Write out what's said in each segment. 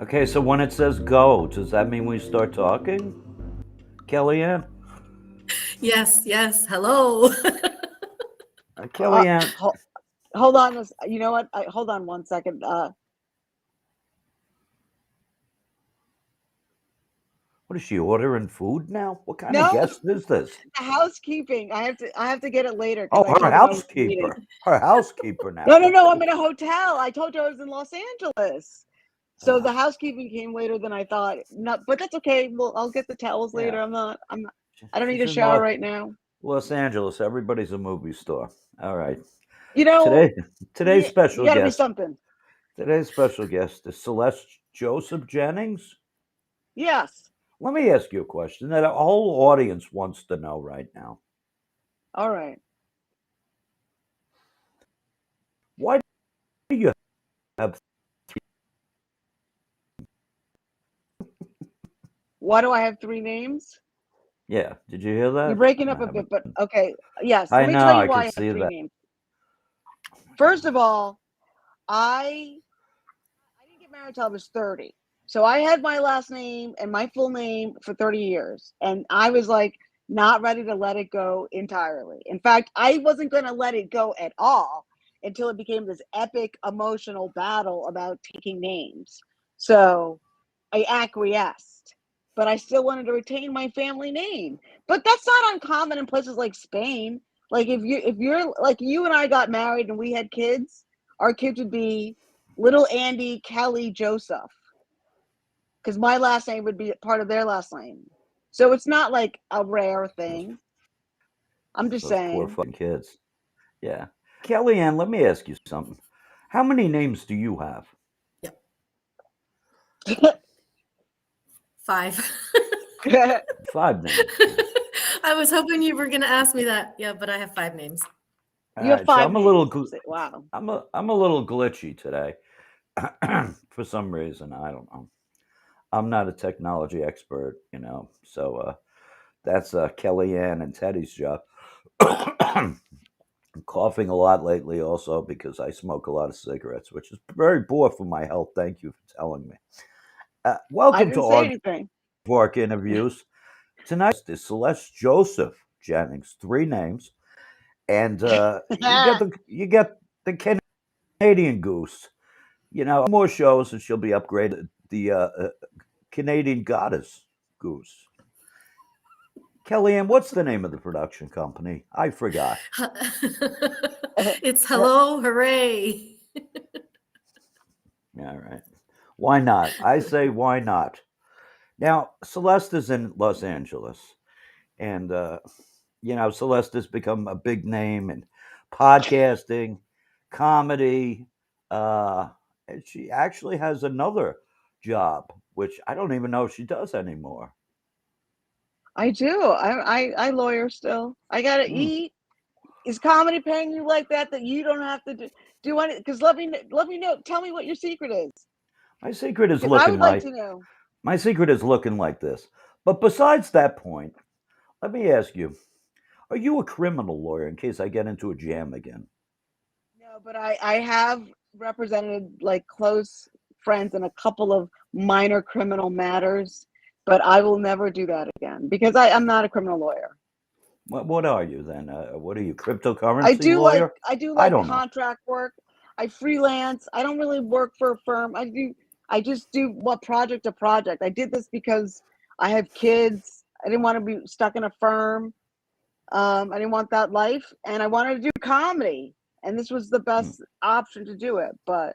Okay, so when it says go, does that mean we start talking? Kellyanne? Yes, yes. Hello. Kellyanne, Hold on. You know what? Hold on 1 second. what is she ordering food now? What kind of No, guest is this? housekeeping. I have to get it later Oh, because I her told them I was reading. housekeeper. Her housekeeper now. No. I'm in a hotel. I told you I was in Los Angeles. So the housekeeping came later than I thought. Not, but that's okay. Well, I'll get the towels later. Yeah. I'm not. I don't need She's a in shower right now. Los Angeles. Everybody's a movie star. All right. You know, Today's you special got to be guest. something. Today's special guest is Celeste Joseph Jennings. Yes. Let me ask you a question that a whole audience wants to know right now. All right. Why do you have Why do I have three names? Yeah, did you hear that? You're breaking up a bit, but okay. Yes. I Let me know, tell you I why could I have see three that. names. First of all, I didn't get married until I was 30. So I had my last name and my full name for 30 years. And I was like not ready to let it go entirely. In fact, I wasn't going to let it go at all until it became this epic emotional battle about taking names. So I acquiesced, but I still wanted to retain my family name. But that's not uncommon in places like Spain. Like if you're like you and I got married and we had kids, our kids would be little Andy, Kelly, Joseph, because my last name would be part of their last name. So it's not like a rare thing. I'm just Those poor saying. fucking kids. Yeah. Kellyanne, let me ask you something. How many names do you have? Yep. 5. 5 names. I was hoping you were going to ask me that. Yeah, but I have 5 names. You have So 5 I'm a names. little Wow. I'm a little glitchy today. For some reason, I don't know. I'm not a technology expert, so that's Kellyanne and Teddy's job. I'm coughing a lot lately also because I smoke a lot of cigarettes, which is very poor for my health. Thank you for telling me. I Welcome to didn't say anything. Aardvark interviews. Tonight is Celeste Joseph Jennings, 3 names, and you get the Canadian Goose. More shows and she'll be upgraded. The Canadian Goddess Goose. Kellyanne, what's the name of the production company? I forgot. It's Hello, Hooray. All right. Why not? I say why not? Now, Celeste is in Los Angeles, and Celeste has become a big name in podcasting, comedy. And she actually has another job, which I don't even know if she does anymore. I do. I lawyer still. I gotta eat. Is comedy paying you like that you don't have to do anything? Because let me know. Tell me what your secret is. My secret is Because I looking would like like to know. my secret is looking like this. But besides that point, let me ask you: are you a criminal lawyer? In case I get into a jam again. No, but I have represented like close friends in a couple of minor criminal matters, but I will never do that again because I'm not a criminal lawyer. What are you then? What are you, I cryptocurrency do like lawyer? I do I like don't know. contract work. I freelance. I don't really work for a firm. I just do what project to project. I did this because I have kids. I didn't want to be stuck in a firm. I didn't want that life, and I wanted to do comedy, and this was the best option to do it. But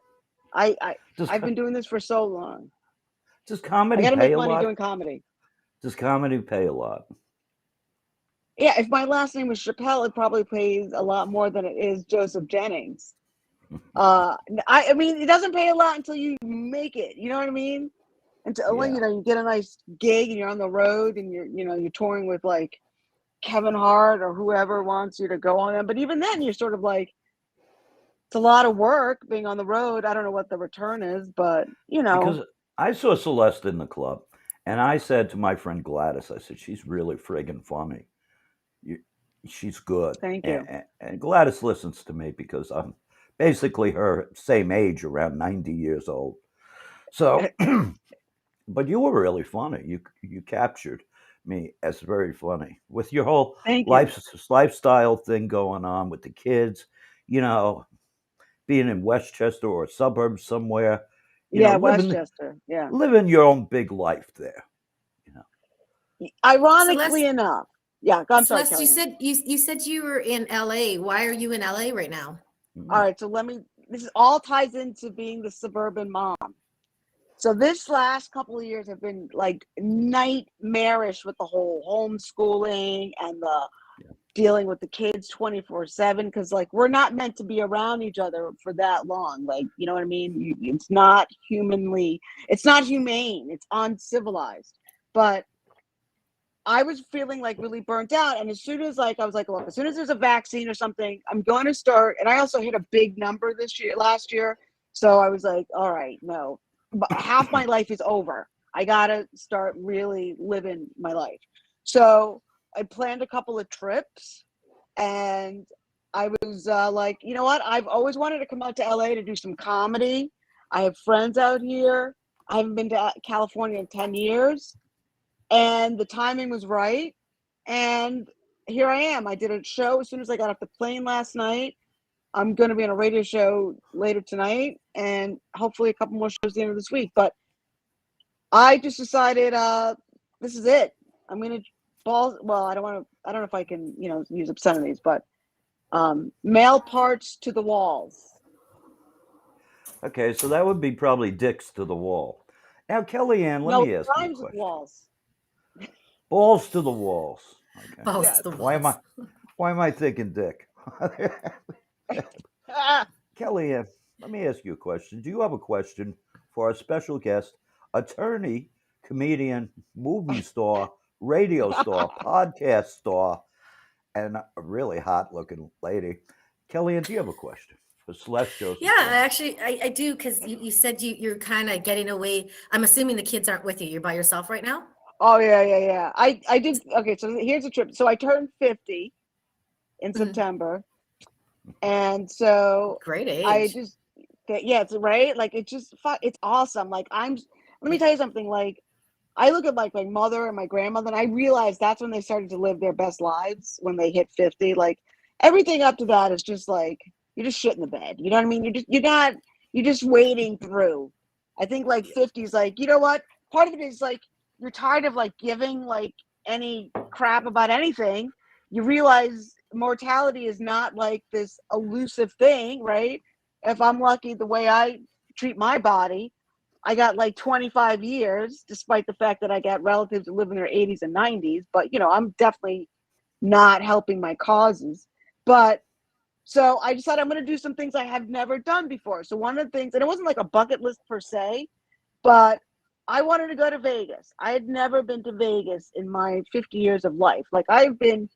I've been doing this for so long. Does I comedy got to pay make a money lot? doing comedy. Does comedy pay a lot? Yeah, if my last name was Chappelle, it probably pays a lot more than it is Joseph Jennings. I mean, it doesn't pay a lot until you make it. You know what I mean? Until Yeah. you get a nice gig and you're on the road and you're touring with like Kevin Hart or whoever wants you to go on them. But even then, you're sort of like, it's a lot of work being on the road. I don't know what the return is, but Because I saw Celeste in the club, and I said to my friend Gladys, I said, she's really friggin' funny. You, she's good. thank you. And Gladys listens to me because I'm basically her same age, around 90 years old. So, but you were really funny. You captured me as very funny with your whole Thank you. lifestyle thing going on with the kids. You know, being in Westchester or a suburb somewhere. You know, Yeah, Westchester. Yeah. living your own big life there. You know. Ironically Celeste, enough. Yeah, I'm sorry, Celeste, you Kellyanne. said you said you were in LA. Why are you in LA right now? All right, so this is all ties into being the suburban mom. So this last couple of years have been like nightmarish with the whole homeschooling and the dealing with the kids 24/7, because like we're not meant to be around each other for that long. Like, you know what I mean? It's not humane. It's uncivilized. But I was feeling like really burnt out. And as soon as like, I was like, look, as soon as there's a vaccine or something, I'm going to start. And I also hit a big number last year. So I was like, all right, no, but half my life is over. I got to start really living my life. So I planned a couple of trips, and I was like, you know what? I've always wanted to come out to LA to do some comedy. I have friends out here. I haven't been to California in 10 years. And the timing was right. And here I am. I did a show as soon as I got off the plane last night. I'm going to be on a radio show later tonight, and hopefully a couple more shows at the end of this week. But I just decided this is it. I'm going to I don't know if I can, use obscenities, but male parts to the walls. Okay, so that would be probably dicks to the wall. Now, Kellyanne, let me ask you a rhymes with question. walls. Balls to the walls. Okay. Balls Yes. to the Why walls. am I thinking dick? Kellyanne, let me ask you a question. Do you have a question for our special guest, attorney, comedian, movie star, radio star, podcast star, and a really hot looking lady? Kellyanne, do you have a question for Celeste Joseph? Yeah, actually, I do, because you said you're kind of getting away. I'm assuming the kids aren't with you. You're by yourself right now? Oh, yeah. I did. Okay, so here's a trip. So I turned 50 in September. And so Great age. I just, yeah, it's right. Like, it's awesome. Like, let me tell you something. Like, I look at like my mother and my grandmother, and I realize that's when they started to live their best lives, when they hit 50. Like, everything up to that is just like, you're just shit in the bed. You know what I mean? You're just wading through. I think like 50 is like, you know what? Part of it is like, you're tired of like giving like any crap about anything. You realize mortality is not like this elusive thing, right? If I'm lucky, the way I treat my body, I got like 25 years, despite the fact that I got relatives that live in their 80s and 90s. But, I'm definitely not helping my causes. But so I decided I'm going to do some things I have never done before. So one of the things, and it wasn't like a bucket list per se, but I wanted to go to Vegas. I had never been to Vegas in my 50 years of life. Like, I've been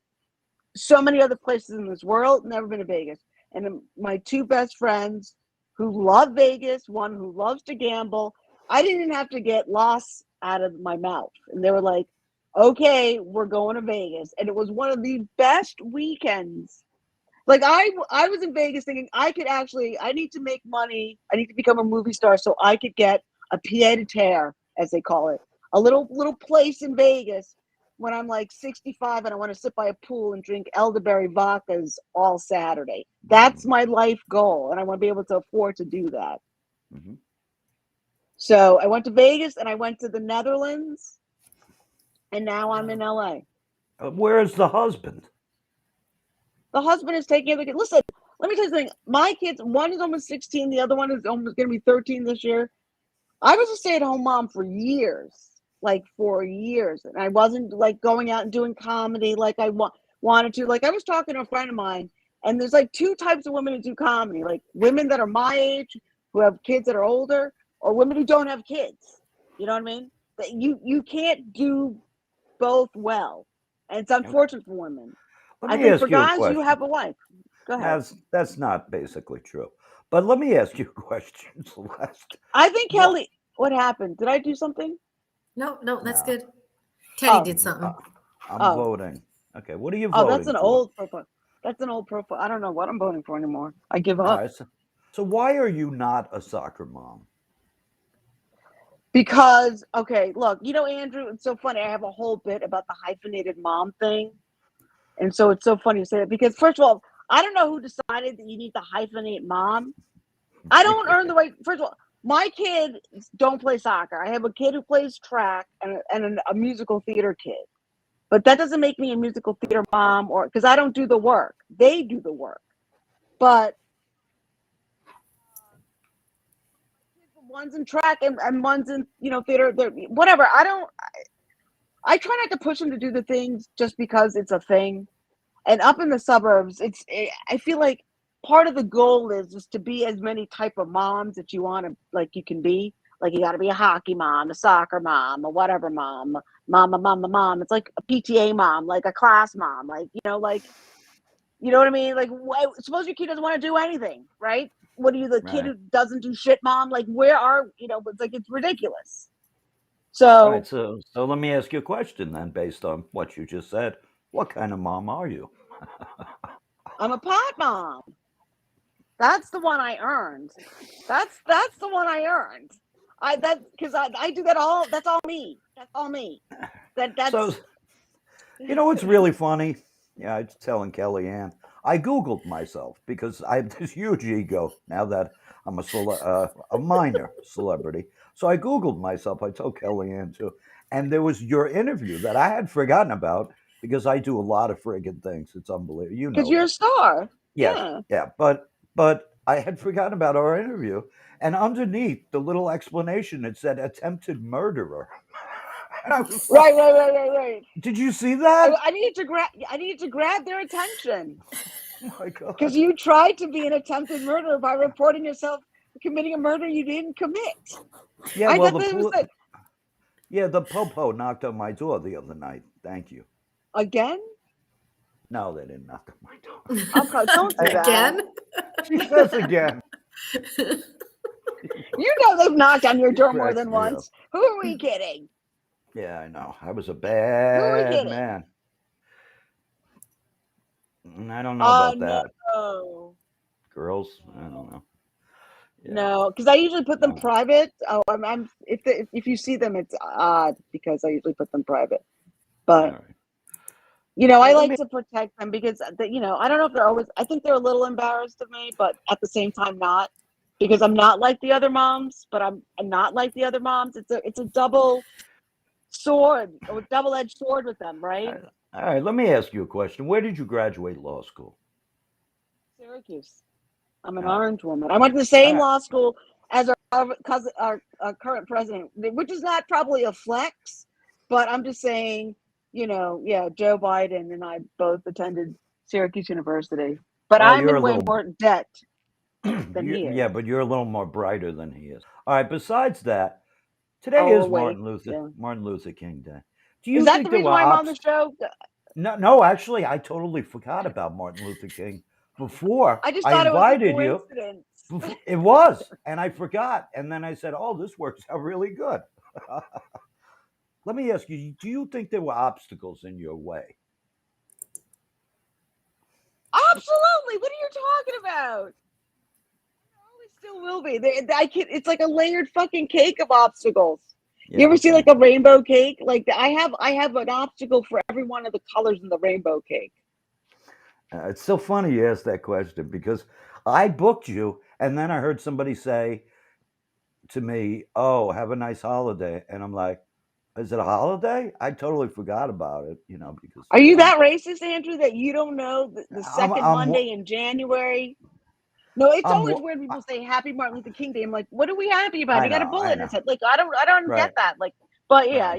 so many other places in this world, never been to Vegas. And my two best friends who love Vegas, one who loves to gamble, I didn't have to get lost out of my mouth. And they were like, okay, we're going to Vegas. And it was one of the best weekends. Like, I was in Vegas thinking I need to make money. I need to become a movie star so I could get a pied-à-terre, as they call it, a little place in Vegas when I'm like 65 and I want to sit by a pool and drink elderberry vodkas all Saturday. That's my life goal, and I want to be able to afford to do that. Mm-hmm. So I went to Vegas, and I went to the Netherlands, and now I'm in LA. Where is the husband? The husband is taking care of the kids. Listen, let me tell you something. My kids, one is almost 16, the other one is almost going to be 13 this year. I was a stay-at-home mom for years. Like 4 years, and I wasn't like going out and doing comedy like I wanted to. Like, I was talking to a friend of mine, and there's like two types of women who do comedy: like women that are my age who have kids that are older, or women who don't have kids. You know what I mean? That you can't do both well, and it's unfortunate for women. Let I me think ask for you a guys, you question. have a wife. Go ahead. That's not basically true. But let me ask you a question, Celeste. I think Kelly, what happened? Did I do something? No, that's No. good. Teddy did something. I'm Oh. voting. Okay, what are you Oh, voting that's an for? old profile. That's an old profile. I don't know what I'm voting for anymore. I give All up. right, so why are you not a soccer mom? Because, okay, look, Andrew, it's so funny. I have a whole bit about the hyphenated mom thing. And so it's so funny you say that because, first of all, I don't know who decided that you need to hyphenate mom. I don't earn the right. First of all, my kids don't play soccer. I have a kid who plays track and a musical theater kid. But that doesn't make me a musical theater mom or because I don't do the work. They do the work. But one's in track and one's in, theater, whatever. I try not to push them to do the things just because it's a thing. And up in the suburbs, I feel like part of the goal is just to be as many type of moms that you want to, like you can be. Like you got to be a hockey mom, a soccer mom, a whatever mom, mom. It's like a PTA mom, like a class mom, like, you know what I mean? Like, suppose your kid doesn't want to do anything, right? What are you, the kid who doesn't do shit mom? Like, where are, it's like, it's ridiculous. So, all right, so let me ask you a question then, based on what you just said. What kind of mom are you? I'm a pot mom. That's the one I earned. That's the one I earned. Because I do that all. That's all me. That's all me. That's. So, what's really funny? Yeah, I was telling Kellyanne. I Googled myself because I have this huge ego now that I'm a minor celebrity. So I Googled myself. I told Kellyanne too. And there was your interview that I had forgotten about because I do a lot of friggin' things. It's unbelievable. You know Because you're that. a star. Yes, yeah. But I had forgotten about our interview. And underneath the little explanation, it said attempted murderer. And I was like, Right. did you see that? I need to grab their attention. Oh my God. Because you tried to be an attempted murderer by reporting yourself committing a murder you didn't commit. Yeah, well, the popo knocked on my door the other night. Thank you. Again? No, they didn't knock on my door. Don't do that. Again? She says again. They've knocked on your door more than once. Who are we kidding? Yeah, I know. I was a bad man. I don't know about that. No. Girls, I don't know. Yeah. No, because I usually put them private. Oh, if you see them, it's odd because I usually put them private. But I like to protect them because I don't know if they're always. I think they're a little embarrassed of me, but at the same time, not because I'm not like the other moms. But I'm not like the other moms. It's a double sword or double-edged sword with them, right? All right, let me ask you a question. Where did you graduate law school? Syracuse. I'm an orange woman. I went to the same law school as our current president, which is not probably a flex, but I'm just saying, Joe Biden and I both attended Syracuse University. But I'm in way more debt than he is. Yeah, but you're a little more brighter than he is. All right, besides that, today is Martin Luther King Day. Do you is that think the reason why I'm on the show? No, actually, I totally forgot about Martin Luther King before I just thought invited it was a coincidence. you. It was, and I forgot. And then I said, "Oh, this works out really good." Let me ask you: do you think there were obstacles in your way? Absolutely. What are you talking about? There always still will be. It's like a layered fucking cake of obstacles. You ever see like a rainbow cake? Like I have an obstacle for every one of the colors in the rainbow cake. It's so funny you asked that question because I booked you, and then I heard somebody say to me, "Oh, have a nice holiday," and I'm like, "Is it a holiday?" I totally forgot about it, because. Are you that racist, Andrew, that you don't know the second Monday in January? No, it's always weird when people say Happy Martin Luther King Day. I'm like, what are we happy about? He got a bullet in his head. Like, I don't get that. Like, but yeah,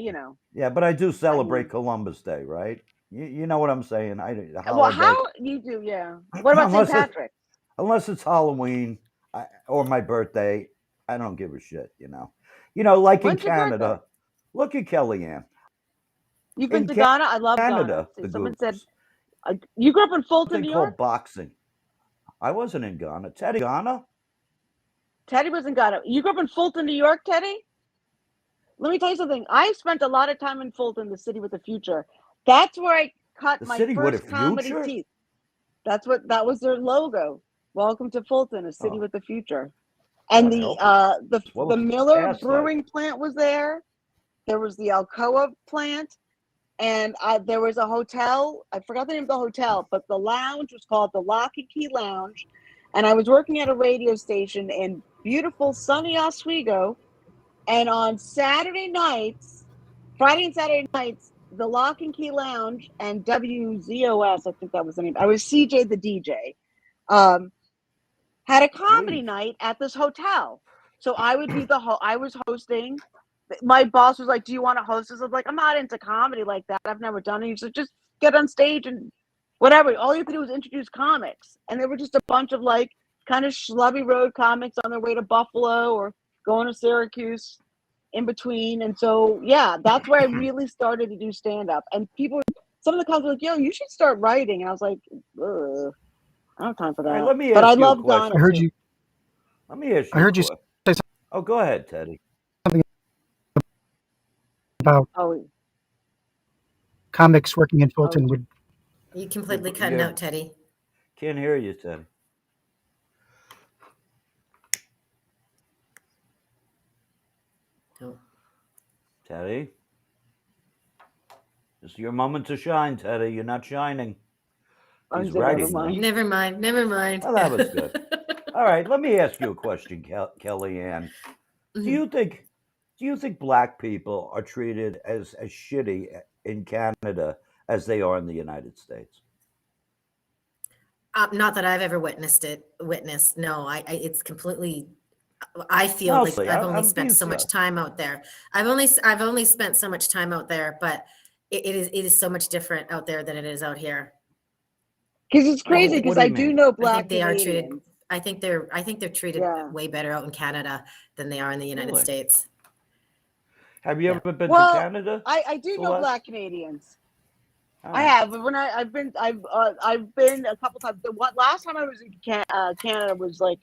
Yeah, but I do celebrate Columbus Day, right? You know what I'm saying? Well, how you do? Yeah. What about St. Patrick? Unless it's Halloween or my birthday, I don't give a shit. Like in Canada. Look at Kellyanne. You've been to Ghana? I love Ghana. Someone said you grew up in Fulton, New York. Called boxing. I wasn't in Ghana. Teddy was in Ghana. You grew up in Fulton, New York, Teddy? Let me tell you something. I spent a lot of time in Fulton, the city with the future. That's where I cut my first comedy teeth. That was their logo. Welcome to Fulton, a city with the future. And God the Miller Brewing plant was there. There was the Alcoa plant, and there was a hotel. I forgot the name of the hotel, but the lounge was called the Lock and Key Lounge. And I was working at a radio station in beautiful sunny Oswego. And on Saturday nights, Friday and Saturday nights, the Lock and Key Lounge and WZOS, I think that was the name. I was CJ the DJ. Had a comedy night at this hotel. So I would be I was hosting. My boss was like, "Do you want to host this?" I was like, "I'm not into comedy like that. I've never done it." He said, "Just get on stage and whatever. All you have to do is introduce comics." And there were just a bunch of like kind of schlubby road comics on their way to Buffalo or going to Syracuse in between. And so, yeah, that's where I really started to do stand up. And some of the comics were like, "Yo, you should start writing." And I was like, ugh. I don't have time for that. Right, let me but ask I you a love question. Donna. I heard you. Let me ask you. I heard you say something Oh, go ahead, Teddy. about comics working in Fulton. Would You completely cutting out, Teddy. Can't hear you, Teddy. Oh. Teddy, it's your moment to shine, Teddy. You're not shining. He's writing. Never mind. Oh, that was good. All right, let me ask you a question, Kellyanne. Do you think black people are treated as shitty in Canada as they are in the United States? Not that I've ever witnessed. No, it's completely. I feel Mostly. like I've only spent so much time out there. I've only spent so much time out there, but it is so much different out there than it is out here. Because it's crazy. Because I do know black Canadians. I think they're treated way better out in Canada than they are in the United States. Have you ever been to Canada? I do know black Canadians. I have. When I've been a couple times. Last time I was in Canada was like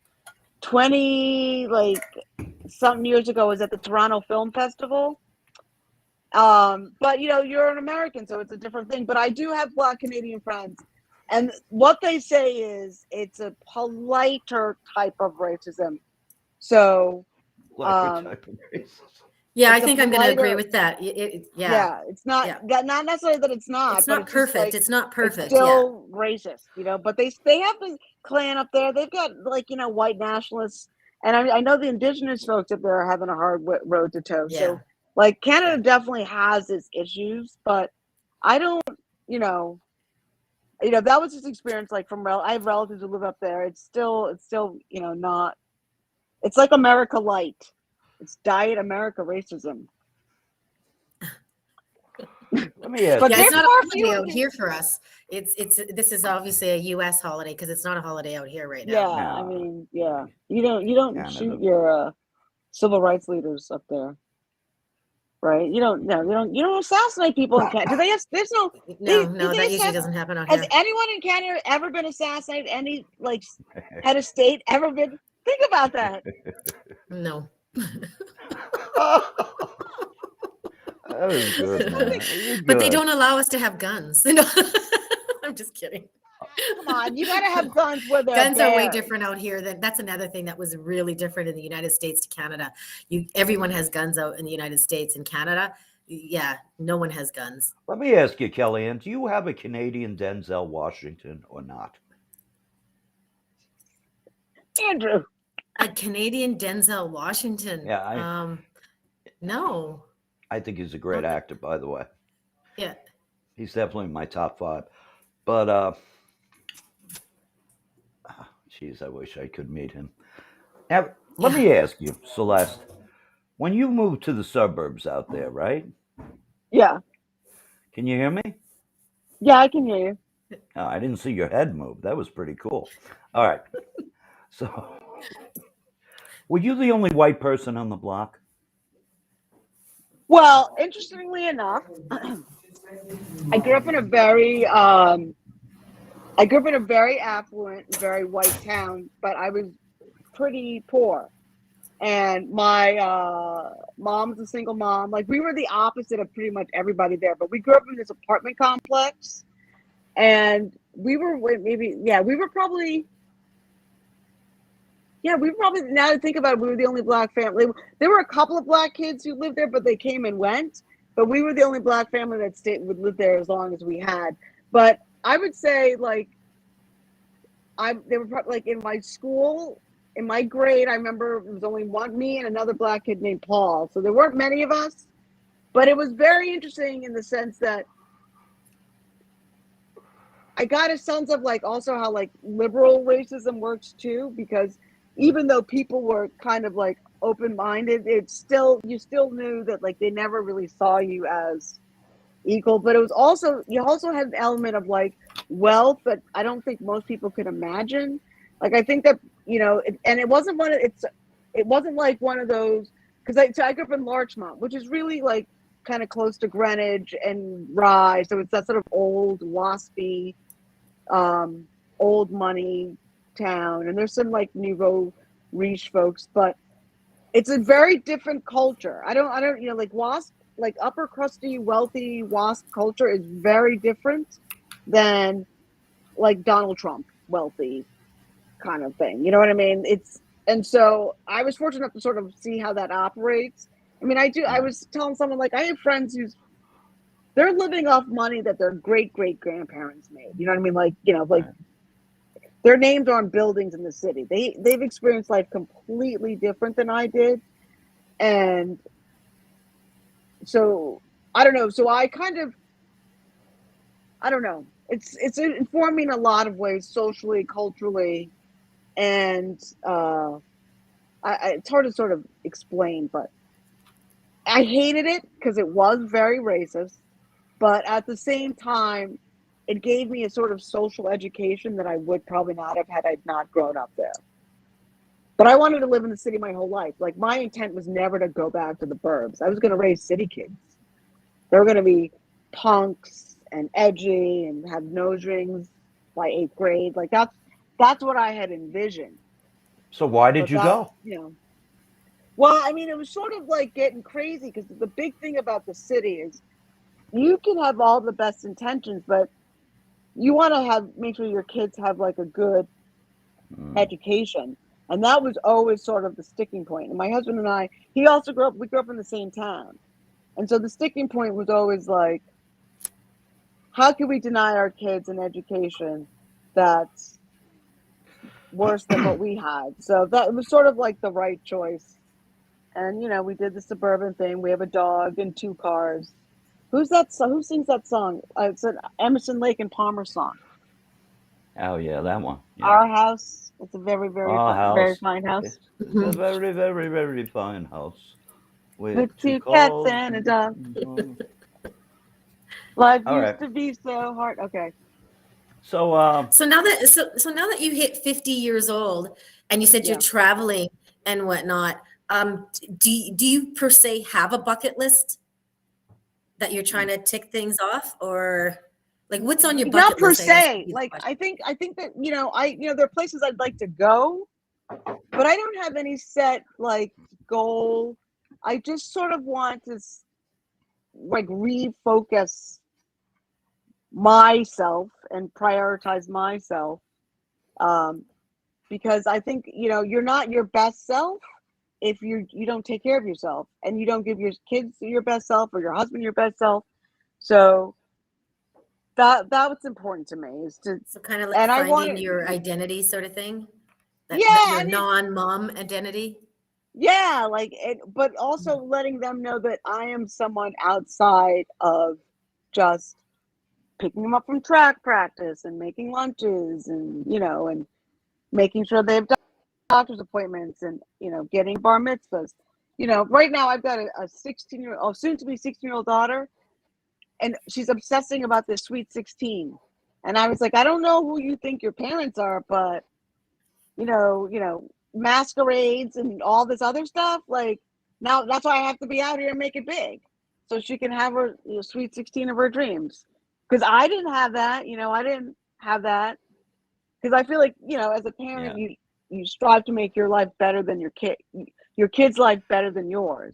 20 something years ago. Was at the Toronto Film Festival. But you're an American, so it's a different thing. But I do have black Canadian friends. And what they say is it's a politer type of racism. So, type of racism. Yeah, I think I'm going to agree with that. It's not not necessarily that it's not. It's not perfect. It's not perfect. It's still racist, But they have the Klan up there. They've got white nationalists, and I know the indigenous folks up there are having a hard road to toe. Yeah. So, Canada definitely has its issues, but I don't, that was his experience. I have relatives who live up there. It's still, not. It's like America Light. It's Diet America racism. Let me ask. But it's not a holiday out here for us. This is obviously a U.S. holiday because it's not a holiday out here right now. Yeah, I mean, you don't shoot your civil rights leaders up there. Right, you don't assassinate people in Canada. Do they have? There's no. No, that usually doesn't happen out here. Has anyone in Canada ever been assassinated? Any head of state ever been? Think about that. No. That was good, man. But they don't allow us to have guns. I'm just kidding. Come on, you gotta have guns where they're guns are way different out here. That's another thing that was really different in the United States to Canada. Everyone has guns out in the United States. In Canada, no one has guns. Let me ask you, Kellyanne, do you have a Canadian Denzel Washington or not? Andrew. A Canadian Denzel Washington? Yeah. No. I think he's a great actor, by the way. Yeah. He's definitely in my top 5. But, geez, I wish I could meet him. Now, let me ask you, Celeste, when you moved to the suburbs out there, right? Yeah. Can you hear me? Yeah, I can hear you. Oh, I didn't see your head move. That was pretty cool. All right. So, were you the only white person on the block? Well, interestingly enough, I grew up in a very affluent, very white town, but I was pretty poor. And my mom's a single mom. We were the opposite of pretty much everybody there, but we grew up in this apartment complex, and we were probably Yeah, we probably, now to think about it, we were the only black family. There were a couple of black kids who lived there, but they came and went. But we were the only black family that would live there as long as we had. But I would say, like, they were probably, like, in my school, in my grade, I remember it was only me and another black kid named Paul. So there weren't many of us, but it was very interesting in the sense that I got a sense of, like, also how, like, liberal racism works too, because even though people were kind of, like, open-minded, you still knew that, like, they never really saw you as equal. But it was also, you also had an element of, like, wealth that I don't think most people could imagine. Like, I think that, you know, and it wasn't it wasn't like one of those, because I grew up in Larchmont, which is really, like, kind of close to Greenwich and Rye, so it's that sort of old, waspy, old money town, and there's some, like, nouveau riche folks, but it's a very different culture. I don't, you know, like, WASP, like, upper crusty, wealthy WASP culture is very different than, like, Donald Trump wealthy kind of thing. You know what I mean? And so I was fortunate enough to sort of see how that operates. I mean, I was telling someone, like, I have friends they're living off money that their great grandparents made. You know what I mean? Like, you know, like, their names are on buildings in the city. They've experienced life completely different than I did. And so I don't know. So I don't know. It's informed me in a lot of ways, socially, culturally, and it's hard to sort of explain, but I hated it because it was very racist. But at the same time, it gave me a sort of social education that I would probably not have had I not grown up there. But I wanted to live in the city my whole life. Like, my intent was never to go back to the burbs. I was going to raise city kids. They were going to be punks and edgy and have nose rings by 8th grade. Like, that's what I had envisioned. So why did you go? You know, well, I mean, it was sort of like getting crazy, because the big thing about the city is you can have all the best intentions, but you want to make sure your kids have, like, a good education. And that was always sort of the sticking point. And my husband and I, we grew up in the same town. And so the sticking point was always, like, how can we deny our kids an education that's worse than what we had? So that was sort of like the right choice. And, you know, we did the suburban thing. We have a dog and 2 cars. Who sings that song? It's an Emerson, Lake and Palmer song. Oh yeah, that one. Yeah. Our house. It's a very, very very fine house. It's a very, very, very fine house with 2 cats and a dog. Life used to be so hard. Okay. So now that you hit 50 years old, and you said you're traveling and whatnot, do you per se have a bucket list that you're trying to tick things off, or, like, what's on your bucket list? Not per se. Like, I think that, you know, there are places I'd like to go, but I don't have any set, like, goal. I just sort of want to, like, refocus myself and prioritize myself, because I think, you know, you're not your best self if you don't take care of yourself, and you don't give your kids your best self, or your husband your best self. So that what's important to me is to, so kind of like finding your identity, sort of thing. Your non-mom identity. Yeah, like, but also letting them know that I am someone outside of just picking them up from track practice and making lunches, and, you know, and making sure they have doctor's appointments, and, you know, getting bar mitzvahs. You know, right now I've got a 16-year-old, soon to be 16-year-old daughter, and she's obsessing about this Sweet 16. And I was like, I don't know who you think your parents are, but, you know, masquerades and all this other stuff. Like, now that's why I have to be out here and make it big, so she can have her, you know, Sweet 16 of her dreams. Because I didn't have that, you know, I didn't have that. Because I feel like, you know, as a parent, you strive to make your life better than your kid's life better than yours.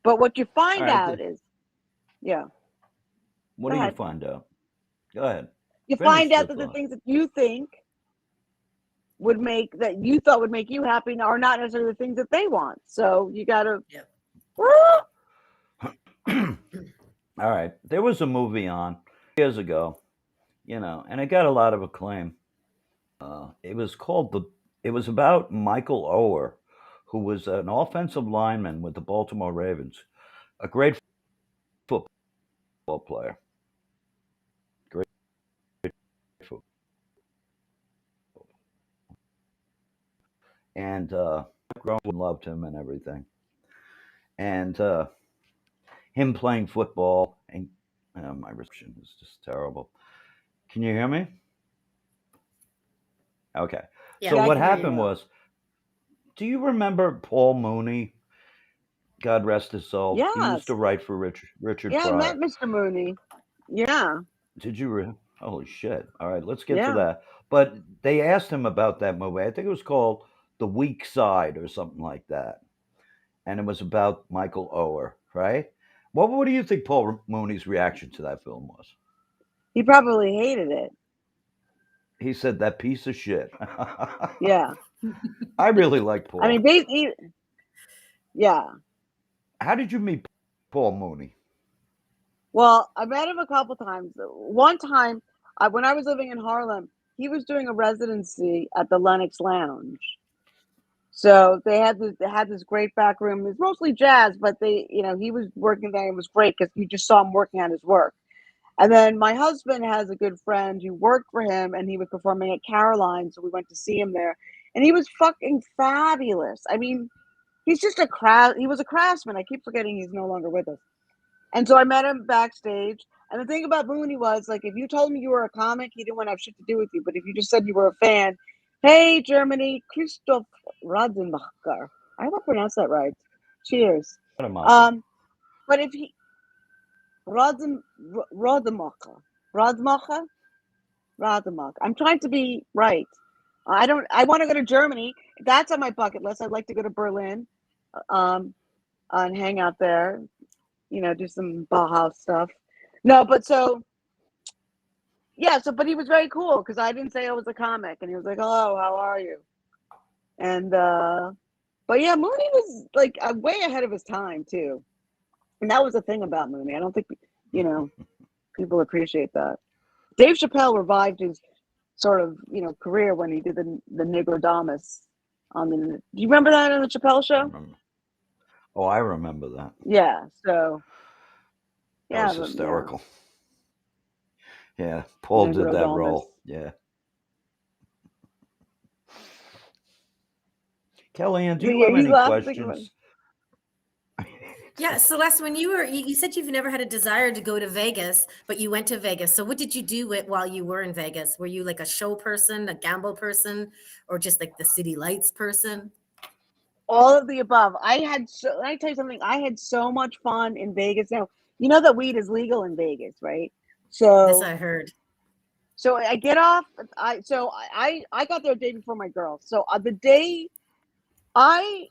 But what you find out is, what do you find out? Go ahead. You find out that the things that you think would make that you thought would make you happy are not necessarily the things that they want. So you got to. Yep. All right. There was a movie on years ago, and it got a lot of acclaim. It was about Michael Oher, who was an offensive lineman with the Baltimore Ravens, a great football player. Great football. And grown loved him and everything. And him playing football, and my reception is just terrible. Can you hear me? Okay. Yeah, so I what can hear happened you. was, do you remember Paul Mooney? God rest his soul. He Yes. used to write for Richard Yeah, I Pryor. met Mr. Mooney. Yeah. Did you? Holy shit. All right, let's get to Yeah. that. But they asked him about that movie. I think it was called The Weak Side or something like that. And it was about Michael Oher, right? What do you think Paul Mooney's reaction to that film was? He probably hated it. He said, that piece of shit. Yeah. I really like Paul. I mean, basically, yeah. How did you meet Paul Mooney? Well, I met him a couple times. One time, when I was living in Harlem, he was doing a residency at the Lenox Lounge. So they had this great back room. It was mostly jazz, but he was working there. It was great because you just saw him working on his work. And then my husband has a good friend who worked for him, and he was performing at Caroline, so we went to see him there. And he was fucking fabulous. I mean, he's just he was a craftsman. I keep forgetting he's no longer with us. And so I met him backstage. And the thing about Mooney was, like, if you told me you were a comic, he didn't want to have shit to do with you. But if you just said you were a fan, hey, Germany, Christoph Rademacher. I hope I pronounced that right. Cheers. But if he... Rademacher. I'm trying to be right. I want to go to Germany. That's on my bucket list. I'd like to go to Berlin, and hang out there, do some Bauhaus stuff. No, but but he was very cool because I didn't say I was a comic, and he was like, "Hello, how are you?" And but yeah, Mooney was like way ahead of his time too, and that was the thing about Mooney. I don't think people appreciate that. Dave Chappelle revived his sort of career when he did the Negrodamus on the. Do you remember that on the Chappelle show? Oh, I remember that. Yeah. So. That was hysterical. Yeah, Paul did that role. Yeah. Kellyanne, do you have any questions? Yeah, Celeste, when you said you've never had a desire to go to Vegas, but you went to Vegas. So what did you do while you were in Vegas? Were you like a show person, a gamble person, or just like the city lights person? All of the above. Let me tell you something. I had so much fun in Vegas. Now, you know that weed is legal in Vegas, right? So this I heard. So I get off. I got there a day before my girl. So the day I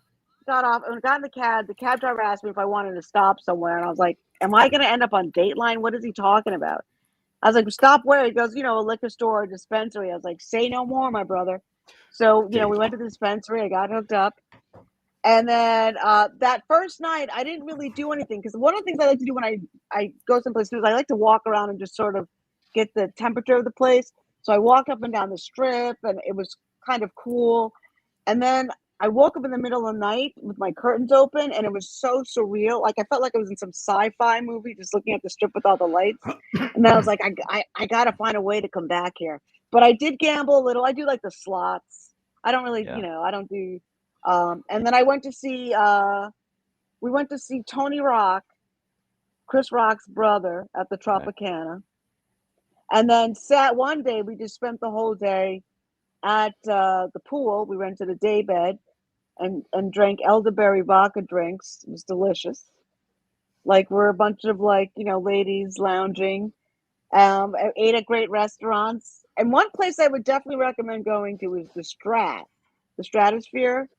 got off and got in the cab driver asked me if I wanted to stop somewhere, and I was like, "Am I going to end up on Dateline? What is he talking about?" I was like, "Stop where?" He goes, "A liquor store or dispensary." I was like, "Say no more, my brother." So we went to the dispensary. I got hooked up. And then that first night, I didn't really do anything because one of the things I like to do when I go someplace new is I like to walk around and just sort of get the temperature of the place. So I walked up and down the strip, and it was kind of cool. And then I woke up in the middle of the night with my curtains open, and it was so surreal. Like I felt like I was in some sci-fi movie, just looking at the strip with all the lights. And then I was like, I got to find a way to come back here. But I did gamble a little. I do like the slots. I don't really, I don't do. And then I went to see, we went to see Tony Rock, Chris Rock's brother, at the Tropicana. Right. And then one day we just spent the whole day at the pool. We rented a day bed and drank elderberry vodka drinks. It was delicious. Like we're a bunch of ladies lounging. Ate at great restaurants. And one place I would definitely recommend going to is the Stratosphere.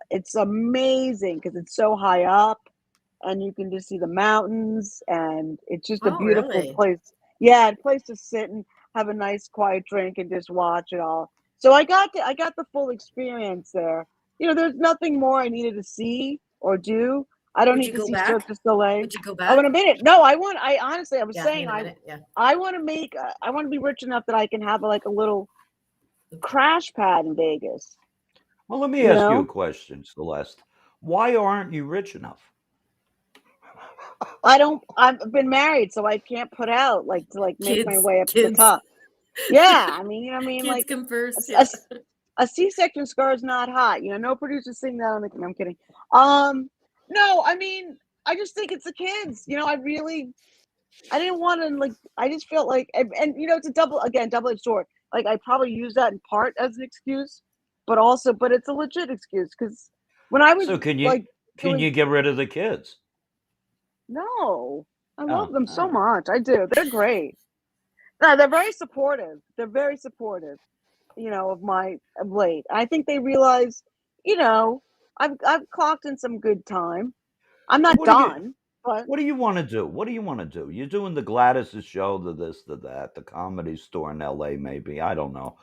It's amazing because it's so high up and you can just see the mountains, and it's just a beautiful place. Yeah, a place to sit and have a nice quiet drink and just watch it all. So I got the full experience there. There's nothing more I needed to see or do. I don't Would need you to go see back? Cirque du Soleil. Would you go Oh, back? in a minute. No, I honestly, I was Yeah, saying, in a minute. Yeah. I want to make, I want to be rich enough that I can have like a little crash pad in Vegas. Well, let me You ask you a know? question, Celeste. Why aren't you rich enough? I've been married, so I can't put out like to like make my way up to the Kids. top. Yeah, I mean, you know what I mean? Kids Like come first. a, Yeah. a C-section scar is not hot. No producer saying that on the. No, I'm kidding. No, I mean, I just think it's the kids. I didn't want to like. I just felt like, and it's a double-edged sword. Like I probably use that in part as an excuse, but it's a legit excuse because when I was So can like you get rid of the kids? no, I love Oh, them so oh. much. I do. They're great. No, they're very supportive. They're very supportive. Of late. I think they realize, I've clocked in some good time. I'm not What do you done, but What do you want to do? What do you want to do? You're doing the Gladys's show, the this, the that, the Comedy Store in L.A. Maybe, I don't know.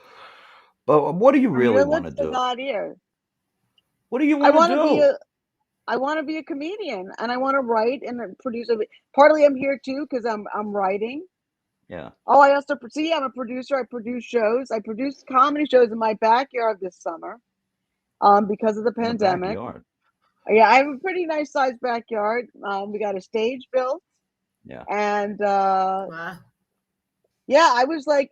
But what do you from really your want to lips to do? God's ear. What do you I want to want to be do? a comedian, and I want to write and produce. Partly, I'm here too because I'm writing. Yeah. Oh, I also see. I'm a producer. I produce shows. I produced comedy shows in my backyard this summer, because of the In the pandemic. backyard. Yeah, I have a pretty nice sized backyard. We got a stage built, Yeah. and Wow. yeah, I was like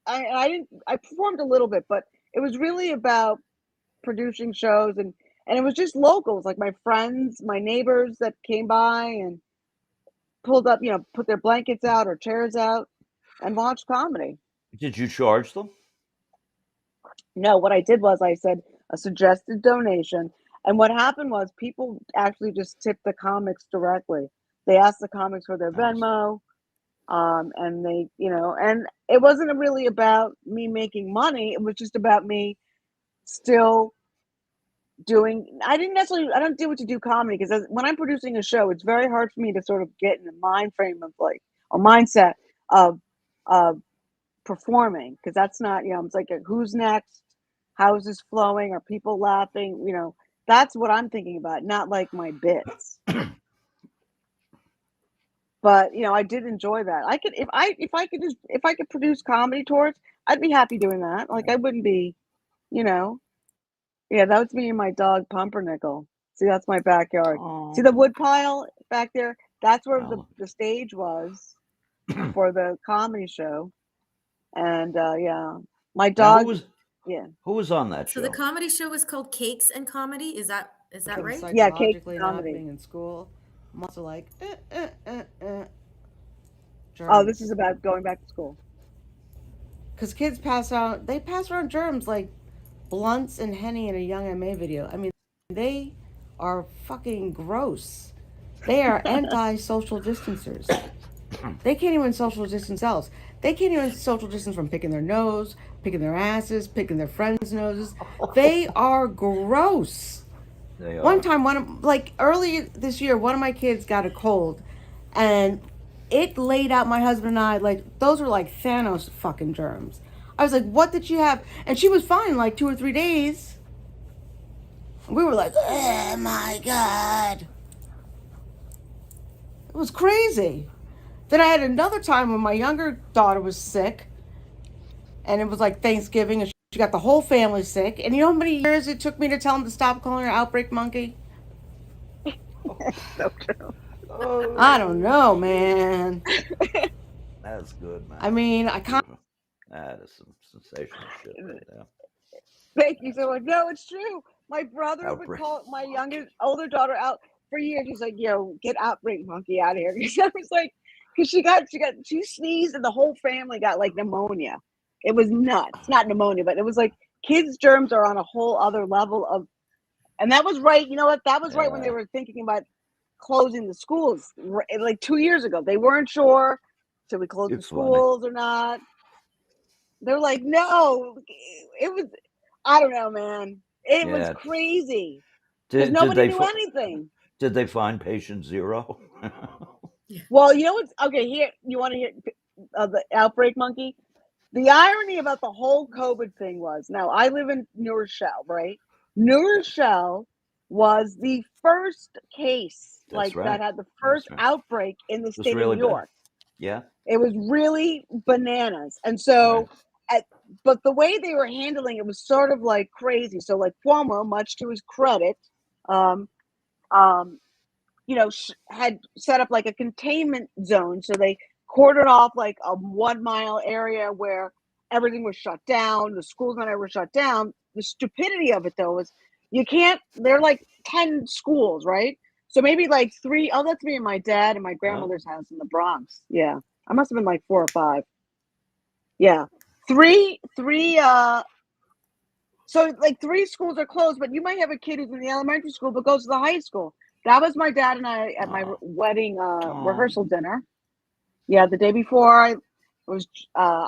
I performed a little bit, but it was really about producing shows and it was just locals, like my friends, my neighbors that came by and pulled up, put their blankets out or chairs out and watched comedy. Did you charge them? No, what I did was I said a suggested donation. And what happened was people actually just tipped the comics directly. They asked the comics for their Nice. Venmo. And they, and it wasn't really about me making money. It was just about me still I don't do it to do comedy because when I'm producing a show, it's very hard for me to sort of get in the mind frame of like a mindset of performing because that's not, it's like who's next, how is this flowing, are people laughing, that's what I'm thinking about, not like my bits. But I did enjoy that. I could if I could produce comedy tours, I'd be happy doing that. Like I wouldn't be, yeah, that was me and my dog Pumpernickel. See, that's my backyard. See the Oh, wood pile back there? That's where well, the stage was for the comedy show. And yeah, my now dog. Yeah, who was on that So show? the comedy show was called Cakes and Comedy. Is that I'm right? yeah, cake psychologically not comedy. being in school. I'm also like, Oh, this germs. is about going back to school. Because kids pass around germs like blunts and Henny in a Young M.A. video. I mean, they are fucking gross. They are anti-social distancers. They can't even social distance themselves. They can't even social distance from picking their nose, picking their asses, picking their friends' noses. They are gross. They One are. time, early this year, one of my kids got a cold, and it laid out my husband and I like those were like Thanos fucking germs. I was like, "What did you have?" And she was fine like 2 or 3 days. We were like, "Oh my god!" It was crazy. Then I had another time when my younger daughter was sick, and it was like Thanksgiving, and she got the whole family sick. And you know how many years it took me to tell them to stop calling her Outbreak Monkey? So true. I don't know, man. That's good, man. I mean, I can't. That is some sensational shit right there. Thank you so much. No, it's true. My brother would Outbreak. call my older daughter out for years. He's like, "Yo, get Outbreak Monkey out of here." Because I was like, because she sneezed and the whole family got like pneumonia. It was nuts. Not pneumonia, but it was like kids' germs are on a whole other level of. And that was right. You know what? That was right when they Yeah. were thinking about closing the schools, like 2 years ago. They weren't sure, should we close the It's funny. schools or not? They were like, no. It was. I don't know, man. It was Yeah. crazy because Did nobody they knew anything. did they find patient zero? Well, you know what's okay here. You want to hear the Outbreak Monkey? The irony about the whole COVID thing was, now I live in New Rochelle, right? New Rochelle was the first case That's right. that had the first right. outbreak in the It was state really of New York. bad. Yeah. It was really bananas. And so, but the way they were handling it was sort of like crazy. So like Cuomo, much to his credit, had set up like a containment zone. So they cordoned off like a 1 mile area where everything was shut down. The schools and everything were shut down. The stupidity of it though was they're like 10 schools, right? So maybe like 3. Oh, that's me and my dad and my grandmother's house in the Bronx. Yeah. I must have been like 4 or 5. Yeah. 3 so like 3 schools are closed, but you might have a kid who's in the elementary school but goes to the high school. That was my dad and I at my wedding rehearsal dinner. Yeah, the day before I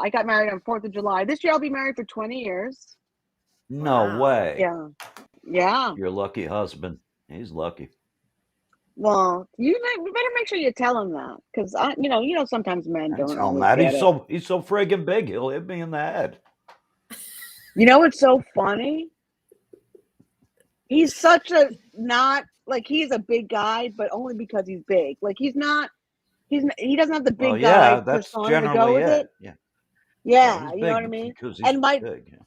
got married on 4th of July. This year I'll be married for 20 years. No way. Yeah. Yeah. Your lucky husband. He's lucky. Well, you better make sure you tell him that, because sometimes men don't Tell him always that. get He's so friggin' big. He'll hit me in the head. You know what's so funny? He's such a he's a big guy, but only because he's big. Like he doesn't have the big guy that's persona to go with it. Yeah. Yeah, you know what I mean? Because he's And big. Yeah.